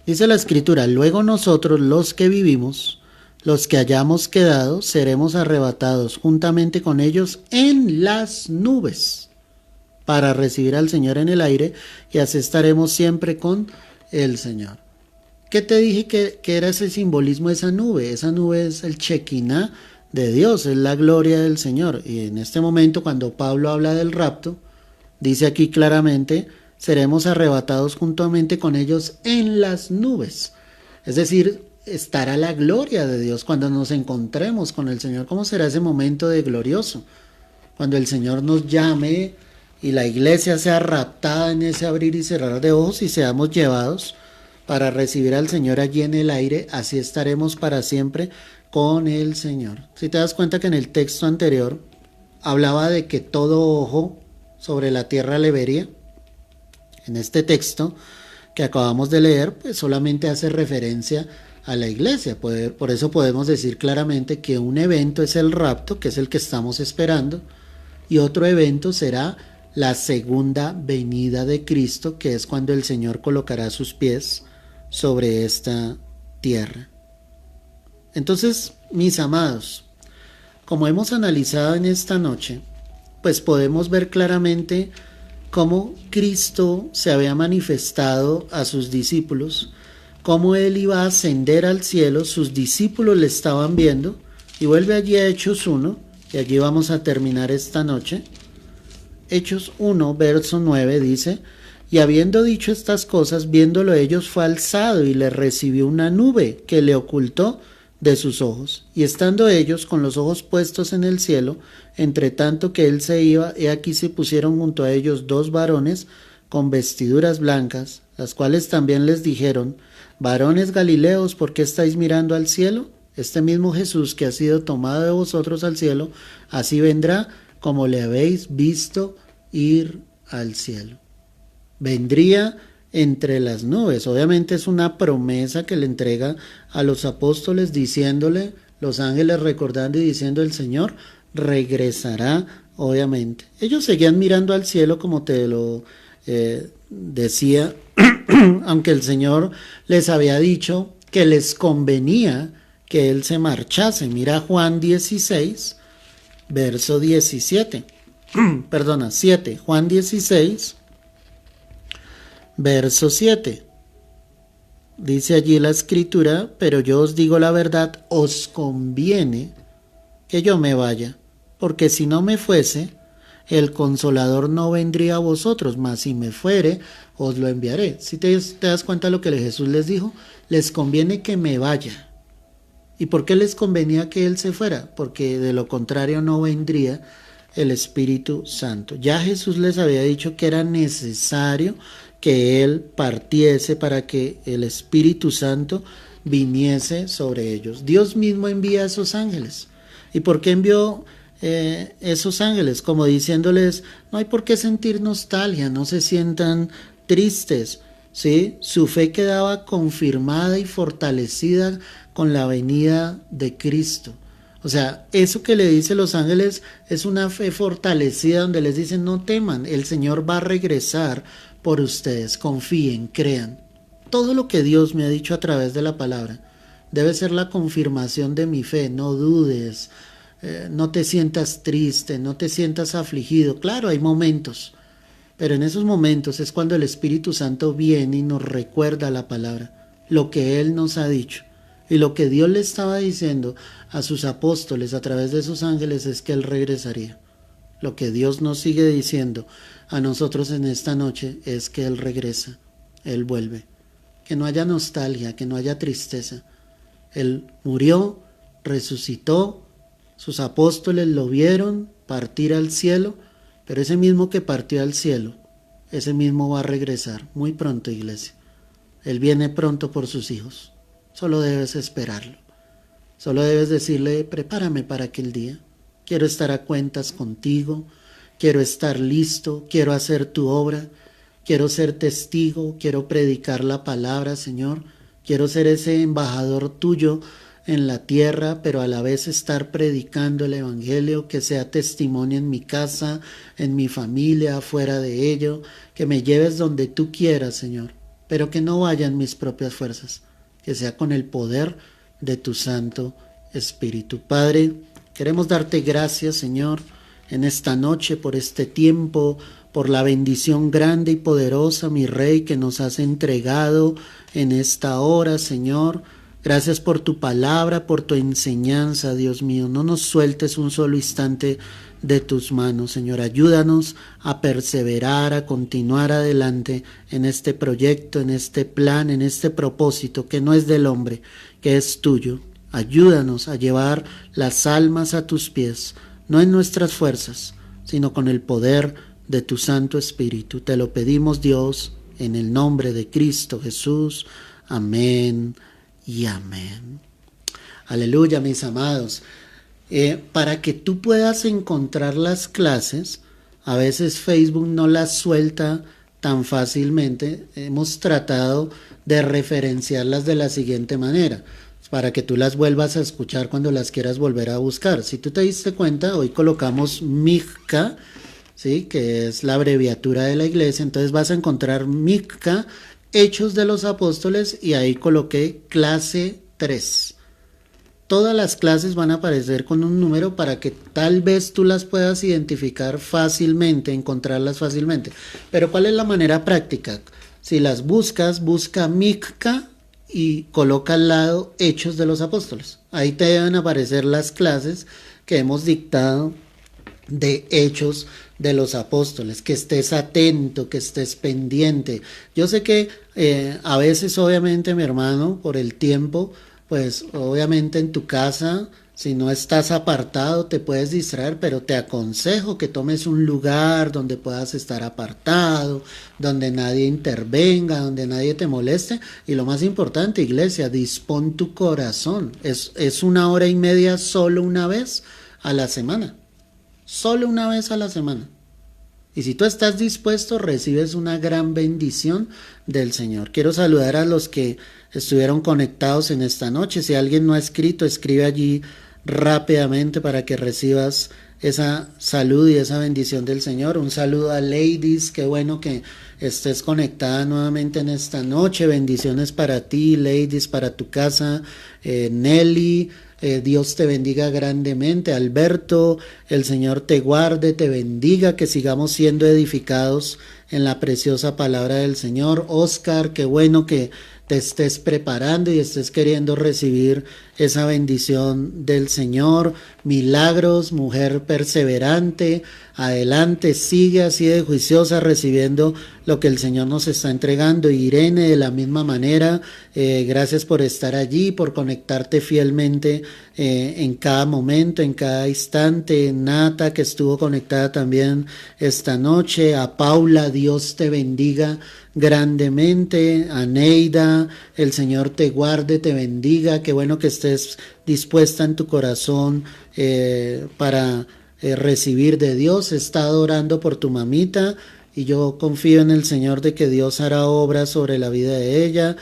A: Dice la Escritura, luego nosotros los que vivimos, los que hayamos quedado, seremos arrebatados juntamente con ellos en las nubes para recibir al Señor en el aire y así estaremos siempre con el Señor. ¿Qué te dije que era ese simbolismo de esa nube? Esa nube es el Shekinah de Dios, es la gloria del Señor. Y en este momento, cuando Pablo habla del rapto, dice aquí claramente, seremos arrebatados juntamente con ellos en las nubes. Es decir, estará la gloria de Dios cuando nos encontremos con el Señor. ¿Cómo será ese momento de glorioso? Cuando el Señor nos llame y la iglesia sea raptada en ese abrir y cerrar de ojos y seamos llevados para recibir al Señor allí en el aire, así estaremos para siempre con el Señor. Si te das cuenta que en el texto anterior hablaba de que todo ojo sobre la tierra le vería, en este texto que acabamos de leer, pues solamente hace referencia a la iglesia. Por eso podemos decir claramente que un evento es el rapto, que es el que estamos esperando, y otro evento será la segunda venida de Cristo, que es cuando el Señor colocará sus pies sobre esta tierra. Entonces, mis amados, como hemos analizado en esta noche, pues podemos ver claramente cómo Cristo se había manifestado a sus discípulos, cómo Él iba a ascender al cielo, sus discípulos le estaban viendo, y vuelve allí a Hechos 1, y allí vamos a terminar esta noche. Hechos 1, verso 9 dice, y habiendo dicho estas cosas, viéndolo ellos, fue alzado y le recibió una nube que le ocultó de sus ojos. Y estando ellos con los ojos puestos en el cielo, entre tanto que él se iba, he aquí se pusieron junto a ellos dos varones con vestiduras blancas, las cuales también les dijeron, varones Galileos, ¿por qué estáis mirando al cielo? Este mismo Jesús que ha sido tomado de vosotros al cielo, así vendrá como le habéis visto ir al cielo. Vendría entre las nubes. Obviamente es una promesa que le entrega a los apóstoles diciéndole, los ángeles recordando y diciendo, el Señor regresará, obviamente. Ellos seguían mirando al cielo como te lo decía, aunque el Señor les había dicho que les convenía que Él se marchase. Mira Juan 16, verso 17. Perdona, 7. Juan 16, verso 7. Dice allí la escritura, pero yo os digo la verdad, os conviene que yo me vaya, porque si no me fuese, el Consolador no vendría a vosotros, mas si me fuere, os lo enviaré. Si te das cuenta de lo que Jesús les dijo, les conviene que me vaya. ¿Y por qué les convenía que Él se fuera? Porque de lo contrario no vendría el Espíritu Santo. Ya Jesús les había dicho que era necesario que Él partiese para que el Espíritu Santo viniese sobre ellos. Dios mismo envía a esos ángeles. ¿Y por qué envió esos ángeles? Como diciéndoles, no hay por qué sentir nostalgia, no se sientan tristes, ¿sí? Su fe quedaba confirmada y fortalecida con la venida de Cristo. O sea, eso que le dice los ángeles es una fe fortalecida donde les dicen, no teman, el Señor va a regresar por ustedes, confíen, crean. Todo lo que Dios me ha dicho a través de la palabra debe ser la confirmación de mi fe, no dudes, no te sientas triste, no te sientas afligido. Claro, hay momentos, pero en esos momentos es cuando el Espíritu Santo viene y nos recuerda la palabra, lo que Él nos ha dicho. Y lo que Dios le estaba diciendo a sus apóstoles a través de sus ángeles es que Él regresaría. Lo que Dios nos sigue diciendo a nosotros en esta noche es que Él regresa, Él vuelve. Que no haya nostalgia, que no haya tristeza. Él murió, resucitó, sus apóstoles lo vieron partir al cielo, pero ese mismo que partió al cielo, ese mismo va a regresar muy pronto, iglesia. Él viene pronto por sus hijos. Solo debes esperarlo. Solo debes decirle, prepárame para aquel día. Quiero estar a cuentas contigo. Quiero estar listo. Quiero hacer tu obra. Quiero ser testigo. Quiero predicar la palabra, Señor. Quiero ser ese embajador tuyo en la tierra, pero a la vez estar predicando el evangelio, que sea testimonio en mi casa, en mi familia, fuera de ello. Que me lleves donde tú quieras, Señor. Pero que no vaya en mis propias fuerzas. Que sea con el poder de tu Santo Espíritu. Padre, queremos darte gracias, Señor, en esta noche por este tiempo, por la bendición grande y poderosa, mi Rey, que nos has entregado en esta hora, Señor. Gracias por tu palabra, por tu enseñanza, Dios mío. No nos sueltes un solo instante de tus manos, Señor. Ayúdanos a perseverar, a continuar adelante en este proyecto, en este plan, en este propósito que no es del hombre, que es tuyo. Ayúdanos a llevar las almas a tus pies, no en nuestras fuerzas, sino con el poder de tu Santo Espíritu. Te lo pedimos, Dios, en el nombre de Cristo Jesús. Amén y amén. Aleluya, mis amados. Para que tú puedas encontrar las clases, a veces Facebook no las suelta tan fácilmente. Hemos tratado de referenciarlas de la siguiente manera, para que tú las vuelvas a escuchar cuando las quieras volver a buscar. Si tú te diste cuenta, hoy colocamos MICCA, ¿sí?, que es la abreviatura de la iglesia. Entonces vas a encontrar MICCA, Hechos de los Apóstoles, y ahí coloqué clase 3. Todas las clases van a aparecer con un número para que tal vez tú las puedas identificar fácilmente, encontrarlas fácilmente. Pero ¿cuál es la manera práctica? Si las buscas, busca MICCA y coloca al lado Hechos de los Apóstoles. Ahí te deben aparecer las clases que hemos dictado de Hechos de los Apóstoles. Que estés atento, que estés pendiente. Yo sé que a veces, obviamente, mi hermano, por el tiempo, pues obviamente en tu casa, si no estás apartado, te puedes distraer, pero te aconsejo que tomes un lugar donde puedas estar apartado, donde nadie intervenga, donde nadie te moleste. Y lo más importante, iglesia, dispón tu corazón. Es 1 hora y media solo una vez a la semana. Solo una vez a la semana. Y si tú estás dispuesto, recibes una gran bendición del Señor. Quiero saludar a los que estuvieron conectados en esta noche. Si alguien no ha escrito, escribe allí rápidamente para que recibas esa salud y esa bendición del Señor. Un saludo a Ladies, qué bueno que estés conectada nuevamente en esta noche. Bendiciones para ti, Ladies, para tu casa. Nelly, Dios te bendiga grandemente. Alberto, el Señor te guarde, te bendiga, que sigamos siendo edificados en la preciosa palabra del Señor. Oscar, qué bueno que te estés preparando y estés queriendo recibir esa bendición del Señor. Milagros, mujer perseverante, adelante, sigue así de juiciosa recibiendo lo que el Señor nos está entregando. Irene, de la misma manera, gracias por estar allí, por conectarte fielmente en cada momento, en cada instante. Nata, que estuvo conectada también esta noche. A Paula, Dios te bendiga grandemente. A Neida, el Señor te guarde, te bendiga. Qué bueno que estés dispuesta en tu corazón para recibir de Dios. He estado orando por tu mamita y yo confío en el Señor de que Dios hará obras sobre la vida de ella.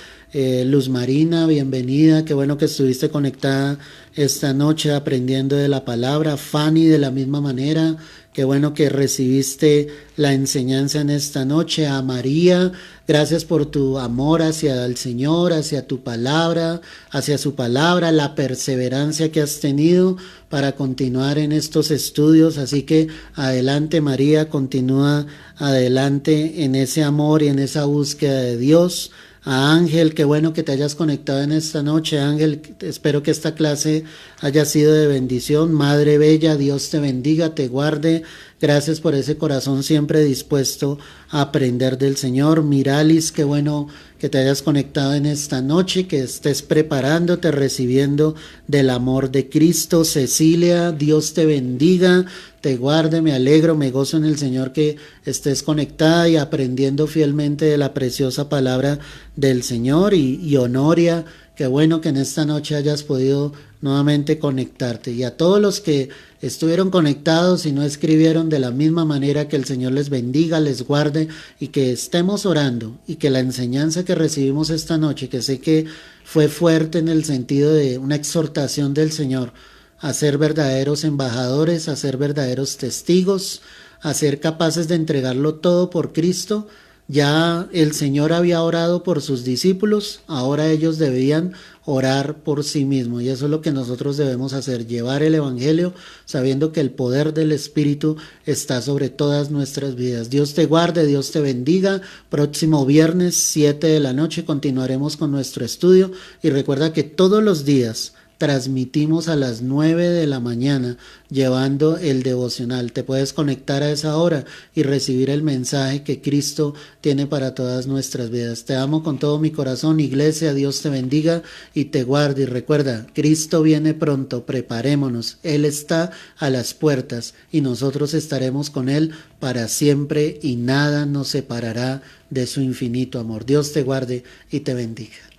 A: Luz Marina, bienvenida, qué bueno que estuviste conectada esta noche aprendiendo de la palabra. Fanny, de la misma manera, qué bueno que recibiste la enseñanza en esta noche. A María, gracias por tu amor hacia el Señor, hacia tu palabra, hacia su palabra, la perseverancia que has tenido para continuar en estos estudios. Así que adelante, María, continúa adelante en ese amor y en esa búsqueda de Dios. A Ángel, qué bueno que te hayas conectado en esta noche. Ángel, espero que esta clase haya sido de bendición. Madre Bella, Dios te bendiga, te guarde. Gracias por ese corazón siempre dispuesto a aprender del Señor. Miralis, qué bueno que te hayas conectado en esta noche, que estés preparándote, recibiendo del amor de Cristo. Cecilia, Dios te bendiga, te guarde, me alegro, me gozo en el Señor que estés conectada y aprendiendo fielmente de la preciosa palabra del Señor. Y Honoria, qué bueno que en esta noche hayas podido nuevamente conectarte. Y a todos los que estuvieron conectados y no escribieron, de la misma manera, que el Señor les bendiga, les guarde y que estemos orando y que la enseñanza que recibimos esta noche, que sé que fue fuerte en el sentido de una exhortación del Señor a ser verdaderos embajadores, a ser verdaderos testigos, a ser capaces de entregarlo todo por Cristo, Ya el Señor había orado por sus discípulos, ahora ellos debían orar por sí mismos. Y eso es lo que nosotros debemos hacer, llevar el Evangelio sabiendo que el poder del Espíritu está sobre todas nuestras vidas. Dios te guarde, Dios te bendiga. Próximo viernes, 7 de la noche, continuaremos con nuestro estudio. Y recuerda que todos los días transmitimos a las 9 de la mañana llevando el devocional. Te puedes conectar a esa hora y recibir el mensaje que Cristo tiene para todas nuestras vidas. Te amo con todo mi corazón, iglesia. Dios te bendiga y te guarde. Y recuerda, Cristo viene pronto, preparémonos. Él está a las puertas y nosotros estaremos con Él para siempre y nada nos separará de su infinito amor. Dios te guarde y te bendiga.